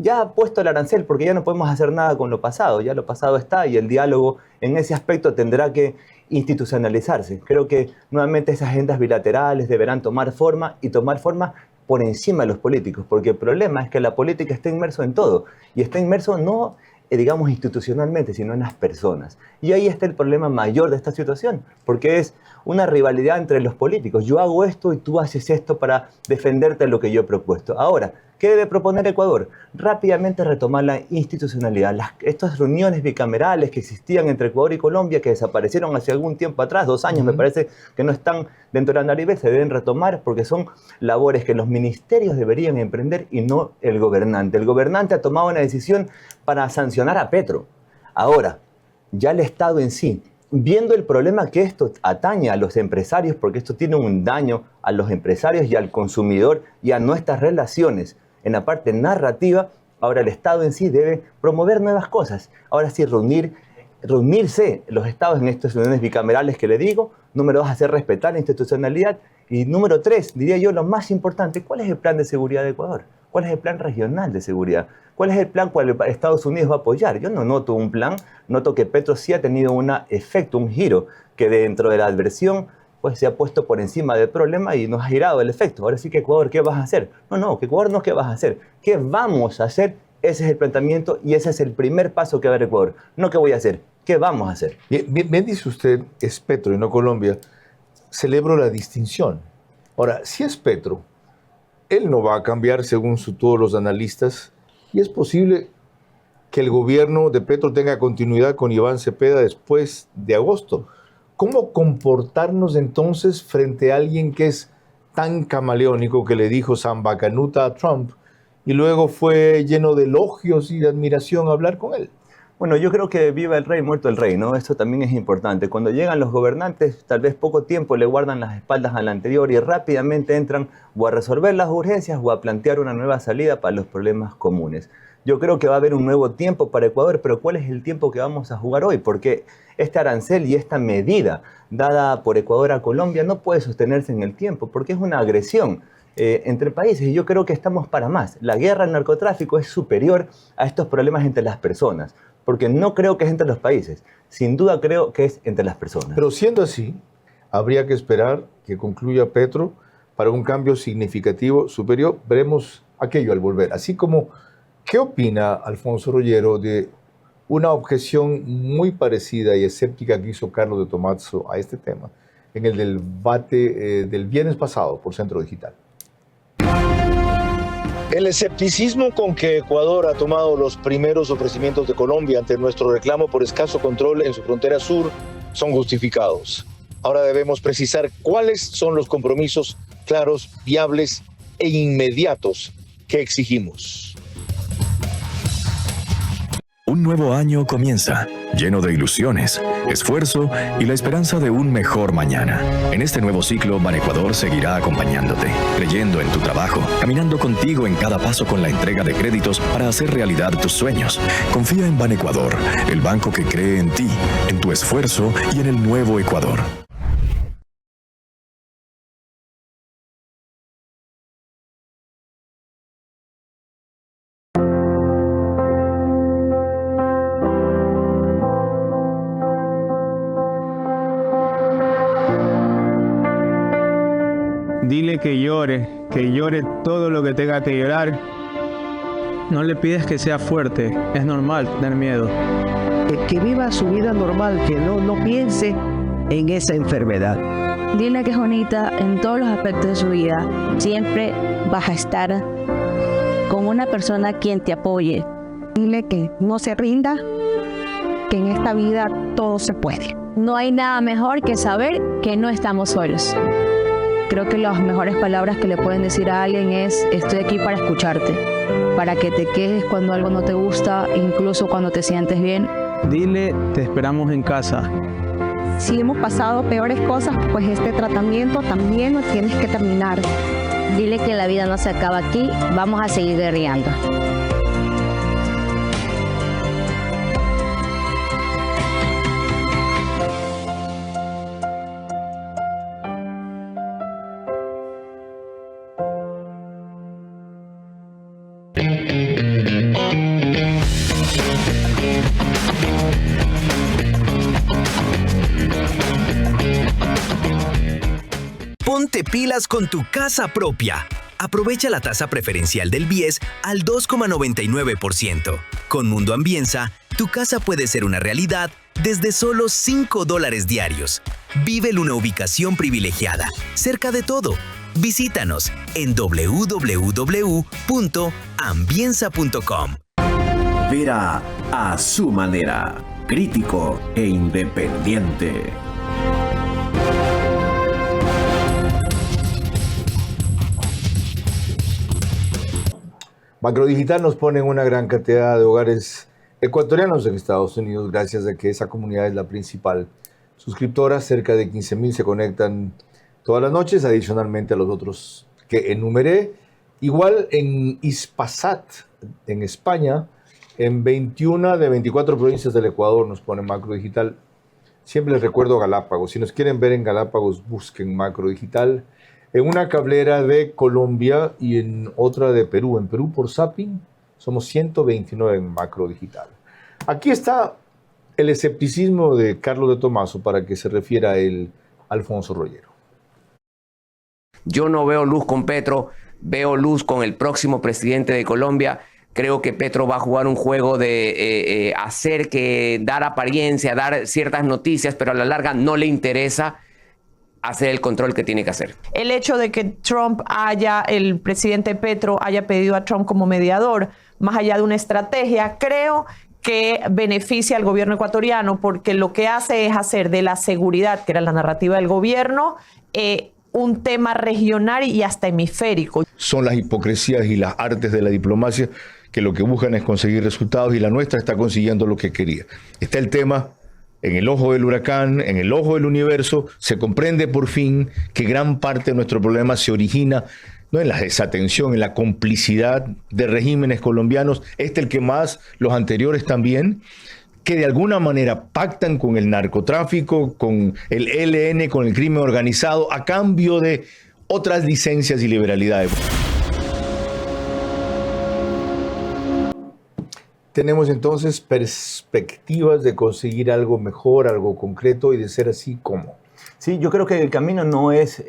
[SPEAKER 22] ya puesto el arancel, porque ya no podemos hacer nada con lo pasado, ya lo pasado está y el diálogo en ese aspecto tendrá que institucionalizarse. Creo que nuevamente esas agendas bilaterales deberán tomar forma y tomar forma por encima de los políticos, porque el problema es que la política está inmerso en todo y está inmerso no digamos institucionalmente, sino en las personas. Y ahí está el problema mayor de esta situación, porque es una rivalidad entre los políticos. Yo hago esto y tú haces esto para defenderte de lo que yo he propuesto. Ahora, ¿Qué debe proponer Ecuador? Rápidamente retomar la institucionalidad. Estas reuniones bicamerales que existían entre Ecuador y Colombia, que desaparecieron hace algún tiempo atrás, 2 años me parece, que no están dentro de la nariz, se deben retomar porque son labores que los ministerios deberían emprender y no el gobernante. El gobernante ha tomado una decisión para sancionar a Petro. Ahora, ya el Estado en sí, viendo el problema que esto atañe a los empresarios, porque esto tiene un daño a los empresarios y al consumidor y a nuestras relaciones en la parte narrativa, ahora el Estado en sí debe promover nuevas cosas. Ahora sí, reunirse los estados en estas reuniones bicamerales que le digo. Número 2, hacer respetar la institucionalidad. Y número 3, diría yo, lo más importante, ¿cuál es el plan de seguridad de Ecuador? ¿Cuál es el plan regional de seguridad? ¿Cuál es el plan cual Estados Unidos va a apoyar? Yo no noto un plan, noto que Petro sí ha tenido un efecto, un giro, que dentro de la adversión pues se ha puesto por encima del problema y nos ha girado el efecto. Ahora sí que Ecuador, ¿qué vas a hacer? No, que Ecuador no, ¿qué vas a hacer? ¿Qué vamos a hacer? Ese es el planteamiento y ese es el primer paso que va a dar Ecuador. No qué voy a hacer, ¿qué vamos a hacer?
[SPEAKER 1] Bien dice usted, es Petro y no Colombia. Celebro la distinción. Ahora, si es Petro, él no va a cambiar según todos los analistas y es posible que el gobierno de Petro tenga continuidad con Iván Cepeda después de agosto. ¿Cómo comportarnos entonces frente a alguien que es tan camaleónico que le dijo zambacanuta a Trump y luego fue lleno de elogios y de admiración a hablar con él?
[SPEAKER 22] Bueno, yo creo que viva el rey, muerto el rey, ¿no? Esto también es importante. Cuando llegan los gobernantes, tal vez poco tiempo le guardan las espaldas al anterior y rápidamente entran o a resolver las urgencias o a plantear una nueva salida para los problemas comunes. Yo creo que va a haber un nuevo tiempo para Ecuador, pero ¿cuál es el tiempo que vamos a jugar hoy? Porque este arancel y esta medida dada por Ecuador a Colombia no puede sostenerse en el tiempo, porque es una agresión entre países y yo creo que estamos para más. La guerra al narcotráfico es superior a estos problemas entre las personas, porque no creo que es entre los países, sin duda creo que es entre las personas.
[SPEAKER 1] Pero siendo así, habría que esperar que concluya Petro para un cambio significativo superior. Veremos aquello al volver. Así como, ¿qué opina Alfonso Rollero de una objeción muy parecida y escéptica que hizo Carlos de Tommaso a este tema en el debate del viernes pasado por Centro Digital?
[SPEAKER 17] El escepticismo con que Ecuador ha tomado los primeros ofrecimientos de Colombia ante nuestro reclamo por escaso control en su frontera sur son justificados. Ahora debemos precisar cuáles son los compromisos claros, viables e inmediatos que exigimos.
[SPEAKER 18] Un nuevo año comienza, lleno de ilusiones, esfuerzo y la esperanza de un mejor mañana. En este nuevo ciclo, Banecuador seguirá acompañándote, creyendo en tu trabajo, caminando contigo en cada paso con la entrega de créditos para hacer realidad tus sueños. Confía en Banecuador, el banco que cree en ti, en tu esfuerzo y en el nuevo Ecuador.
[SPEAKER 2] Dile que llore todo lo que tenga que llorar. No le pides que sea fuerte, es normal tener miedo.
[SPEAKER 3] Que viva su vida normal, que no piense en esa enfermedad.
[SPEAKER 23] Dile que es bonita en todos los aspectos de su vida. Siempre vas a estar con una persona quien te apoye.
[SPEAKER 24] Dile que no se rinda, que en esta vida todo se puede.
[SPEAKER 23] No hay nada mejor que saber que no estamos solos. Creo que las mejores palabras que le pueden decir a alguien es: estoy aquí para escucharte, para que te quejes cuando algo no te gusta, incluso cuando te sientes bien.
[SPEAKER 2] Dile, te esperamos en casa.
[SPEAKER 24] Si hemos pasado peores cosas, pues este tratamiento también lo tienes que terminar.
[SPEAKER 23] Dile que la vida no se acaba aquí, vamos a seguir guerreando.
[SPEAKER 8] Ponte pilas con tu casa propia. Aprovecha la tasa preferencial del BIES al 2,99%. Con Mundo Ambienza, tu casa puede ser una realidad desde solo $5 diarios. Vive en una ubicación privilegiada, cerca de todo, Visítanos en www.ambienza.com.
[SPEAKER 5] Vera a su manera, crítico e independiente.
[SPEAKER 1] Macrodigital nos pone en una gran cantidad de hogares ecuatorianos en Estados Unidos, gracias a que esa comunidad es la principal suscriptora. Cerca de 15,000 se conectan todas las noches, adicionalmente a los otros que enumeré. Igual en Ispasat, en España, en 21 de 24 provincias del Ecuador nos pone Macrodigital. Siempre les recuerdo Galápagos. Si nos quieren ver en Galápagos, busquen Macrodigital. En una cablera de Colombia y en otra de Perú. En Perú por Zapping somos 129 en Macrodigital. Aquí está el escepticismo de Carlos de Tomaso para que se refiera a él, Alfonso Rollero.
[SPEAKER 6] Yo no veo luz con Petro, veo luz con el próximo presidente de Colombia. Creo que Petro va a jugar un juego de dar apariencia, dar ciertas noticias, pero a la larga no le interesa hacer el control que tiene que hacer.
[SPEAKER 7] El hecho de que el presidente Petro haya pedido a Trump como mediador, más allá de una estrategia, creo que beneficia al gobierno ecuatoriano, porque lo que hace es hacer de la seguridad, que era la narrativa del gobierno, un tema regional y hasta hemisférico.
[SPEAKER 1] Son las hipocresías y las artes de la diplomacia que lo que buscan es conseguir resultados, y la nuestra está consiguiendo lo que quería. Está el tema en el ojo del huracán, en el ojo del universo. Se comprende por fin que gran parte de nuestro problema se origina no en la desatención, en la complicidad de regímenes colombianos, el que más, los anteriores también, que de alguna manera pactan con el narcotráfico, con el ELN, con el crimen organizado, a cambio de otras licencias y liberalidades. Tenemos entonces perspectivas de conseguir algo mejor, algo concreto, y de ser así, ¿cómo?
[SPEAKER 22] Sí, yo creo que el camino no es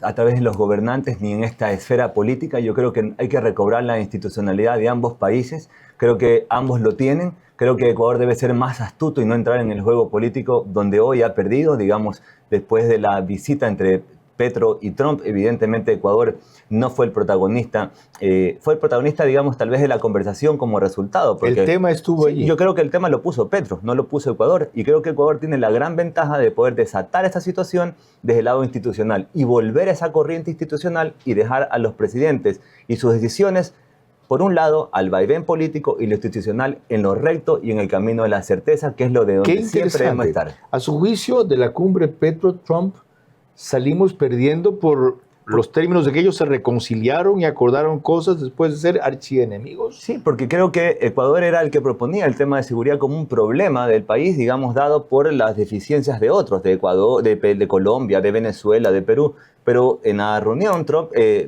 [SPEAKER 22] a través de los gobernantes ni en esta esfera política. Yo creo que hay que recobrar la institucionalidad de ambos países. Creo que ambos lo tienen. Creo que Ecuador debe ser más astuto y no entrar en el juego político donde hoy ha perdido, digamos, después de la visita entre Petro y Trump. Evidentemente Ecuador no fue el protagonista, digamos, tal vez de la conversación como resultado. Porque
[SPEAKER 1] el tema estuvo allí.
[SPEAKER 22] Yo creo que el tema lo puso Petro, no lo puso Ecuador, y creo que Ecuador tiene la gran ventaja de poder desatar esta situación desde el lado institucional y volver a esa corriente institucional y dejar a los presidentes y sus decisiones, por un lado, al vaivén político y lo institucional en lo recto y en el camino de la certeza, que es lo de donde siempre debemos estar.
[SPEAKER 1] A su juicio, de la cumbre Petro-Trump, salimos perdiendo por los términos de que ellos se reconciliaron y acordaron cosas después de ser archienemigos.
[SPEAKER 22] Sí, porque creo que Ecuador era el que proponía el tema de seguridad como un problema del país, digamos, dado por las deficiencias de otros, de Ecuador, de Colombia, de Venezuela, de Perú. Pero en la reunión,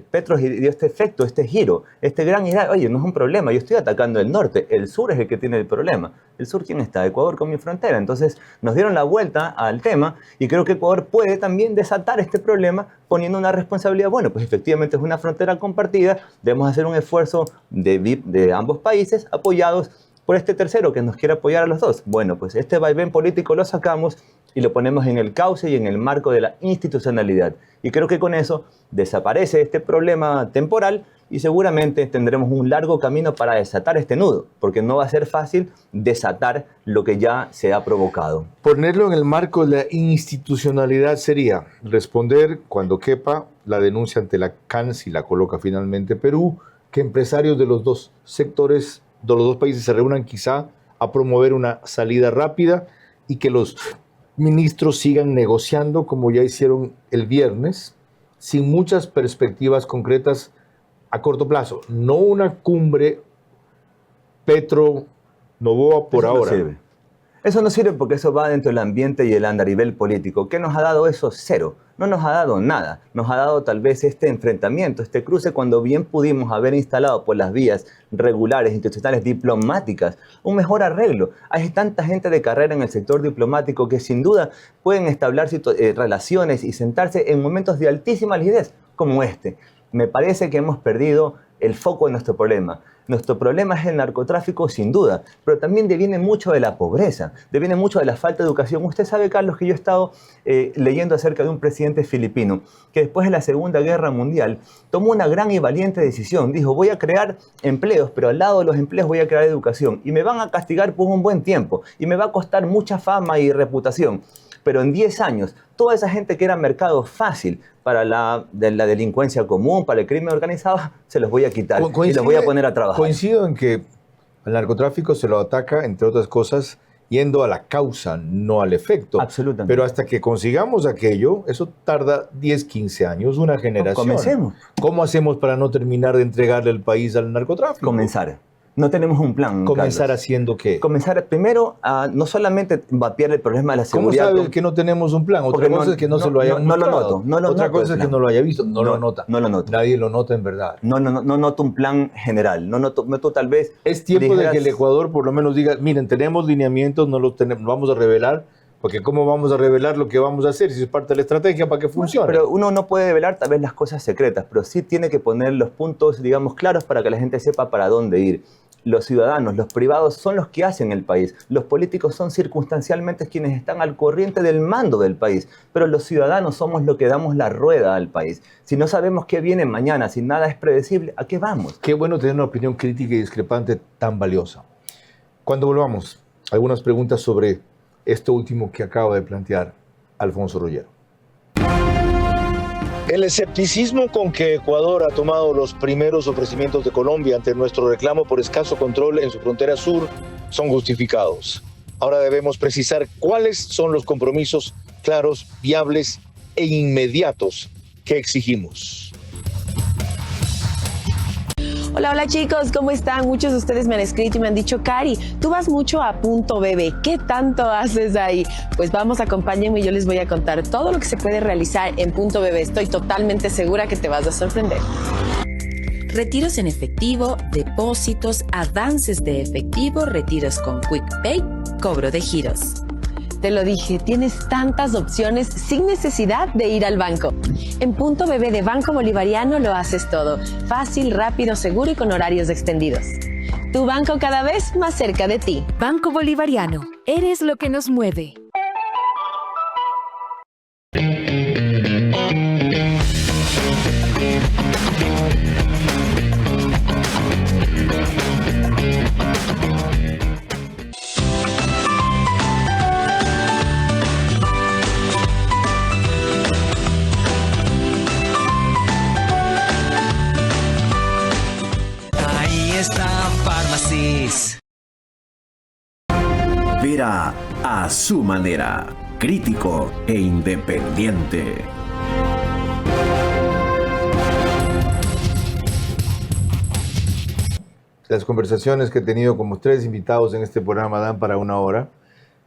[SPEAKER 22] Petro dio este efecto, este giro, este gran idea. Oye, no es un problema, yo estoy atacando el norte, el sur es el que tiene el problema. ¿El sur quién está? Ecuador con mi frontera. Entonces nos dieron la vuelta al tema, y creo que Ecuador puede también desatar este problema poniendo una responsabilidad. Bueno, pues efectivamente es una frontera compartida, debemos hacer un esfuerzo de ambos países apoyados por este tercero que nos quiere apoyar a los dos. Bueno, pues este vaivén político lo sacamos y lo ponemos en el cauce y en el marco de la institucionalidad. Y creo que con eso desaparece este problema temporal y seguramente tendremos un largo camino para desatar este nudo, porque no va a ser fácil desatar lo que ya se ha provocado.
[SPEAKER 1] Ponerlo en el marco de la institucionalidad sería responder cuando quepa la denuncia ante la CAN, si la coloca finalmente Perú, que empresarios de los dos sectores, de los dos países, se reúnan quizá a promover una salida rápida y que los ministros sigan negociando como ya hicieron el viernes, sin muchas perspectivas concretas a corto plazo. No una cumbre Petro-Noboa por ahora.
[SPEAKER 22] No sirve. Eso no sirve porque eso va dentro del ambiente y el andarivel político. ¿Qué nos ha dado eso? Cero. No nos ha dado nada. Nos ha dado tal vez este enfrentamiento, este cruce, cuando bien pudimos haber instalado por las vías regulares, institucionales, diplomáticas, un mejor arreglo. Hay tanta gente de carrera en el sector diplomático que sin duda pueden establecer relaciones y sentarse en momentos de altísima liquidez como este. Me parece que hemos perdido el foco de nuestro problema. Nuestro problema es el narcotráfico, sin duda, pero también deviene mucho de la pobreza, deviene mucho de la falta de educación. Usted sabe, Carlos, que yo he estado leyendo acerca de un presidente filipino que después de la Segunda Guerra Mundial tomó una gran y valiente decisión. Dijo, voy a crear empleos, pero al lado de los empleos voy a crear educación. Y me van a castigar por un buen tiempo y me va a costar mucha fama y reputación. Pero en 10 años, toda esa gente que era mercado fácil para la delincuencia común, para el crimen organizado, se los voy a quitar y los voy a poner a trabajar.
[SPEAKER 1] Coincido en que al narcotráfico se lo ataca, entre otras cosas, yendo a la causa, no al efecto.
[SPEAKER 22] Absolutamente.
[SPEAKER 1] Pero hasta que consigamos aquello, eso tarda 10, 15 años, una generación.
[SPEAKER 22] Comencemos.
[SPEAKER 1] ¿Cómo hacemos para no terminar de entregarle el país al narcotráfico?
[SPEAKER 22] Comenzar. No tenemos un plan.
[SPEAKER 1] ¿Comenzar
[SPEAKER 22] Carlos.
[SPEAKER 1] haciendo qué?
[SPEAKER 22] Comenzar primero a no solamente vapear el problema de la seguridad.
[SPEAKER 1] ¿Cómo sabe que no tenemos un plan? Otra cosa es que no se lo haya mostrado.
[SPEAKER 22] No lo noto. No lo
[SPEAKER 1] Otra
[SPEAKER 22] noto
[SPEAKER 1] cosa es que no lo haya visto. No lo nota.
[SPEAKER 22] No lo noto.
[SPEAKER 1] Nadie lo nota en verdad.
[SPEAKER 22] No noto un plan general. No noto tal vez...
[SPEAKER 1] Es tiempo de que el Ecuador por lo menos diga, miren, tenemos lineamientos, no los tenemos, vamos a revelar, porque ¿cómo vamos a revelar lo que vamos a hacer si es parte de la estrategia para que funcione?
[SPEAKER 22] Pero uno no puede revelar tal vez las cosas secretas, pero sí tiene que poner los puntos, digamos, claros para que la gente sepa para dónde ir. Los ciudadanos, los privados son los que hacen el país. Los políticos son circunstancialmente quienes están al corriente del mando del país. Pero los ciudadanos somos los que damos la rueda al país. Si no sabemos qué viene mañana, si nada es predecible, ¿a qué vamos?
[SPEAKER 1] Qué bueno tener una opinión crítica y discrepante tan valiosa. Cuando volvamos, algunas preguntas sobre esto último que acaba de plantear Alfonso Rollero.
[SPEAKER 17] El escepticismo con que Ecuador ha tomado los primeros ofrecimientos de Colombia ante nuestro reclamo por escaso control en su frontera sur son justificados. Ahora debemos precisar cuáles son los compromisos claros, viables e inmediatos que exigimos.
[SPEAKER 9] Hola, hola chicos, ¿cómo están? Muchos de ustedes me han escrito y me han dicho, Cari, tú vas mucho a Punto BB, ¿qué tanto haces ahí? Pues vamos, acompáñenme y yo les voy a contar todo lo que se puede realizar en Punto BB. Estoy totalmente segura que te vas a sorprender.
[SPEAKER 4] Retiros en efectivo, depósitos, avances de efectivo, retiros con Quick Pay, cobro de giros.
[SPEAKER 9] Te lo dije, tienes tantas opciones sin necesidad de ir al banco. En Punto BB de Banco Bolivariano lo haces todo. Fácil, rápido, seguro y con horarios extendidos. Tu banco cada vez más cerca de ti.
[SPEAKER 10] Banco Bolivariano. Eres lo que nos mueve.
[SPEAKER 5] Vera a su manera, crítico e independiente.
[SPEAKER 1] Las conversaciones que he tenido como 3 invitados en este programa dan para 1 hora,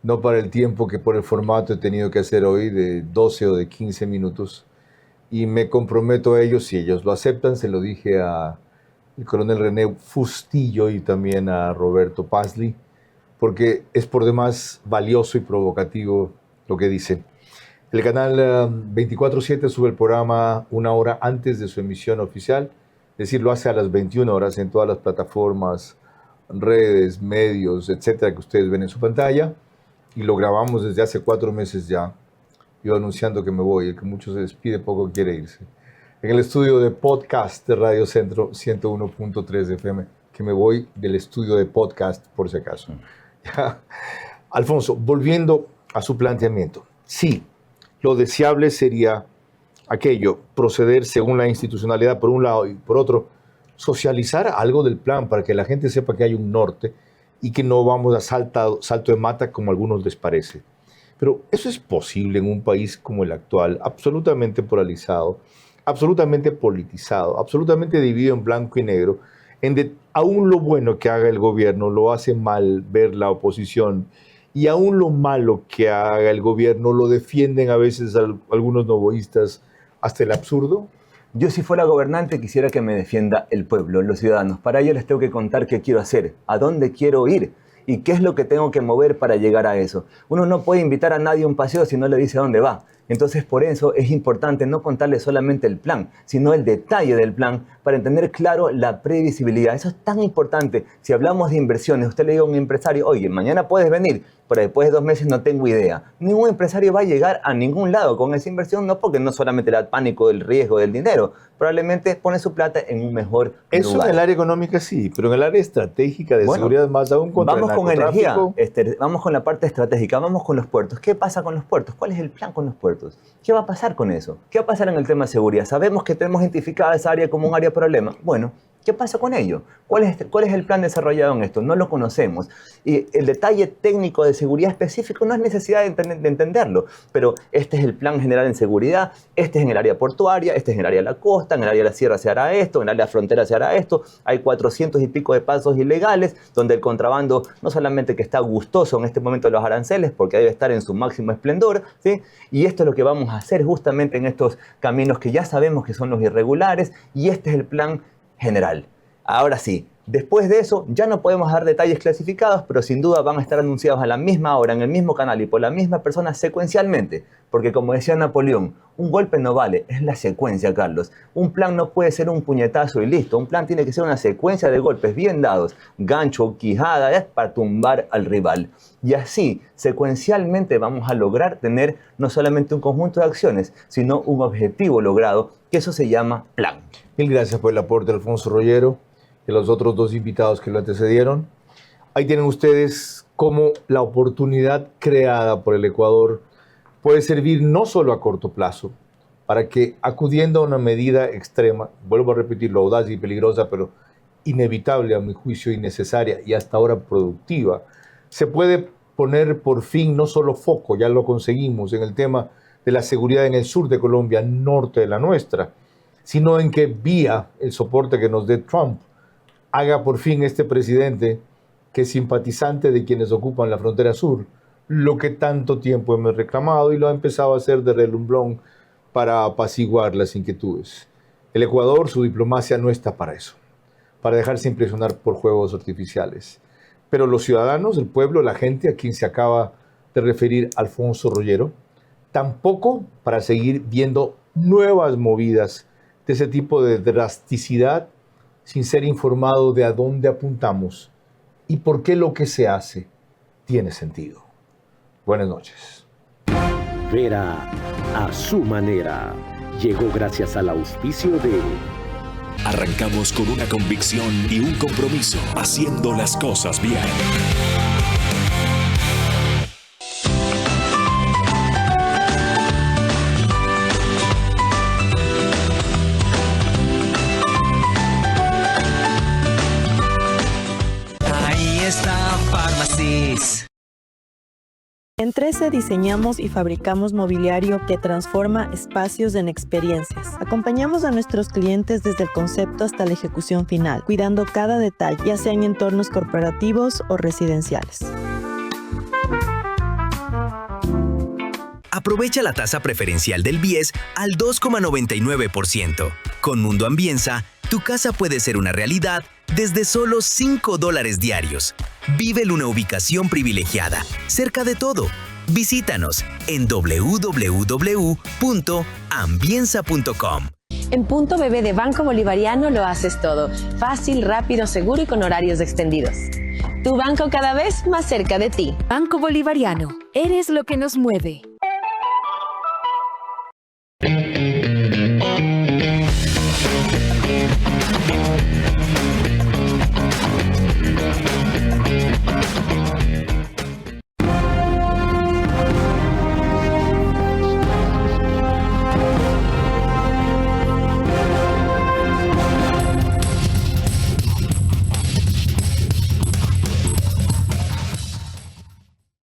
[SPEAKER 1] no para el tiempo que por el formato he tenido que hacer hoy de 12 o de 15 minutos. Y me comprometo a ellos, si ellos lo aceptan, se lo dije al coronel René Fustillo y también a Roberto Pazli, porque es por demás valioso y provocativo lo que dicen. El canal 24/7 sube el programa 1 hora antes de su emisión oficial, es decir, lo hace a las 21 horas en todas las plataformas, redes, medios, etcétera, que ustedes ven en su pantalla, y lo grabamos desde hace 4 meses ya. Yo anunciando que me voy, el que mucho se despide, poco quiere irse. En el estudio de podcast de Radio Centro 101.3 FM, que me voy del estudio de podcast, por si acaso. Alfonso, volviendo a su planteamiento, sí, lo deseable sería aquello, proceder según la institucionalidad por un lado y por otro, socializar algo del plan para que la gente sepa que hay un norte y que no vamos a salto de mata como a algunos les parece. Pero eso es posible en un país como el actual, absolutamente polarizado, absolutamente politizado, absolutamente dividido en blanco y negro, en aún lo bueno que haga el gobierno lo hace mal ver la oposición, y aún lo malo que haga el gobierno lo defienden a veces algunos novoístas hasta el absurdo.
[SPEAKER 22] Yo, si fuera gobernante, quisiera que me defienda el pueblo, los ciudadanos. Para ello les tengo que contar qué quiero hacer, a dónde quiero ir y qué es lo que tengo que mover para llegar a eso. Uno no puede invitar a nadie a un paseo si no le dice a dónde va. Entonces, por eso es importante no contarle solamente el plan, sino el detalle del plan para entender claro la previsibilidad. Eso es tan importante. Si hablamos de inversiones, usted le diga a un empresario, oye, mañana puedes venir, pero después de 2 meses no tengo idea. Ningún empresario va a llegar a ningún lado con esa inversión, no porque no solamente le da pánico del riesgo del dinero, probablemente pone su plata en un mejor lugar.
[SPEAKER 1] Eso en el área económica sí, pero en el área estratégica de seguridad más aún contra el
[SPEAKER 22] narcotráfico. Vamos con energía,
[SPEAKER 1] narcotráfico.
[SPEAKER 22] vamos con la parte estratégica, vamos con los puertos. ¿Qué pasa con los puertos? ¿Cuál es el plan con los puertos? ¿Qué va a pasar con eso? ¿Qué va a pasar en el tema de seguridad? Sabemos que tenemos identificada esa área como un área problema. Bueno, ¿qué pasa con ello? ¿Cuál es el plan desarrollado en esto? No lo conocemos. Y el detalle técnico de seguridad específico no es necesidad de entenderlo, pero este es el plan general en seguridad, este es en el área portuaria, este es en el área de la costa, en el área de la sierra se hará esto, en el área de la frontera se hará esto. Hay 400 y pico de pasos ilegales donde el contrabando no solamente que está gustoso en este momento de los aranceles, porque debe estar en su máximo esplendor, ¿sí? Y esto es lo que vamos a hacer justamente en estos caminos que ya sabemos que son los irregulares, y este es el plan general. Ahora sí, después de eso ya no podemos dar detalles clasificados, pero sin duda van a estar anunciados a la misma hora, en el mismo canal y por la misma persona secuencialmente, porque como decía Napoleón, un golpe no vale, es la secuencia, Carlos. Un plan no puede ser un puñetazo y listo, un plan tiene que ser una secuencia de golpes bien dados, gancho, quijada, es para tumbar al rival. Y así, secuencialmente vamos a lograr tener no solamente un conjunto de acciones, sino un objetivo logrado, que eso se llama plan.
[SPEAKER 1] Mil gracias por el aporte, Alfonso Rollero, y los otros 2 invitados que lo antecedieron. Ahí tienen ustedes cómo la oportunidad creada por el Ecuador puede servir no solo a corto plazo, para que acudiendo a una medida extrema, vuelvo a repetirlo, audaz y peligrosa, pero inevitable a mi juicio y necesaria y hasta ahora productiva, se puede poner por fin no solo foco, ya lo conseguimos, en el tema de la seguridad en el sur de Colombia, norte de la nuestra, sino en que vía el soporte que nos dé Trump, haga por fin este presidente, que es simpatizante de quienes ocupan la frontera sur, lo que tanto tiempo hemos reclamado y lo ha empezado a hacer de relumbrón para apaciguar las inquietudes. El Ecuador, su diplomacia no está para eso, para dejarse impresionar por juegos artificiales. Pero los ciudadanos, el pueblo, la gente a quien se acaba de referir Alfonso Rollero, tampoco para seguir viendo nuevas movidas de ese tipo de drasticidad sin ser informado de a dónde apuntamos y por qué lo que se hace tiene sentido. Buenas noches.
[SPEAKER 5] Vera a su manera. Llegó gracias al auspicio de...
[SPEAKER 18] Arrancamos con una convicción y un compromiso, haciendo las cosas bien.
[SPEAKER 11] Ahí está Pharmacies.
[SPEAKER 7] En 13 diseñamos y fabricamos mobiliario que transforma espacios en experiencias. Acompañamos a nuestros clientes desde el concepto hasta la ejecución final, cuidando cada detalle, ya sea en entornos corporativos o residenciales.
[SPEAKER 8] Aprovecha la tasa preferencial del BIES al 2,99%. Con Mundo Ambienza, tu casa puede ser una realidad desde solo $5 diarios. Vive en una ubicación privilegiada, cerca de todo. Visítanos en www.ambienza.com.
[SPEAKER 9] En Punto BB de Banco Bolivariano lo haces todo. Fácil, rápido, seguro y con horarios extendidos. Tu banco cada vez más cerca de ti.
[SPEAKER 10] Banco Bolivariano. Eres lo que nos mueve.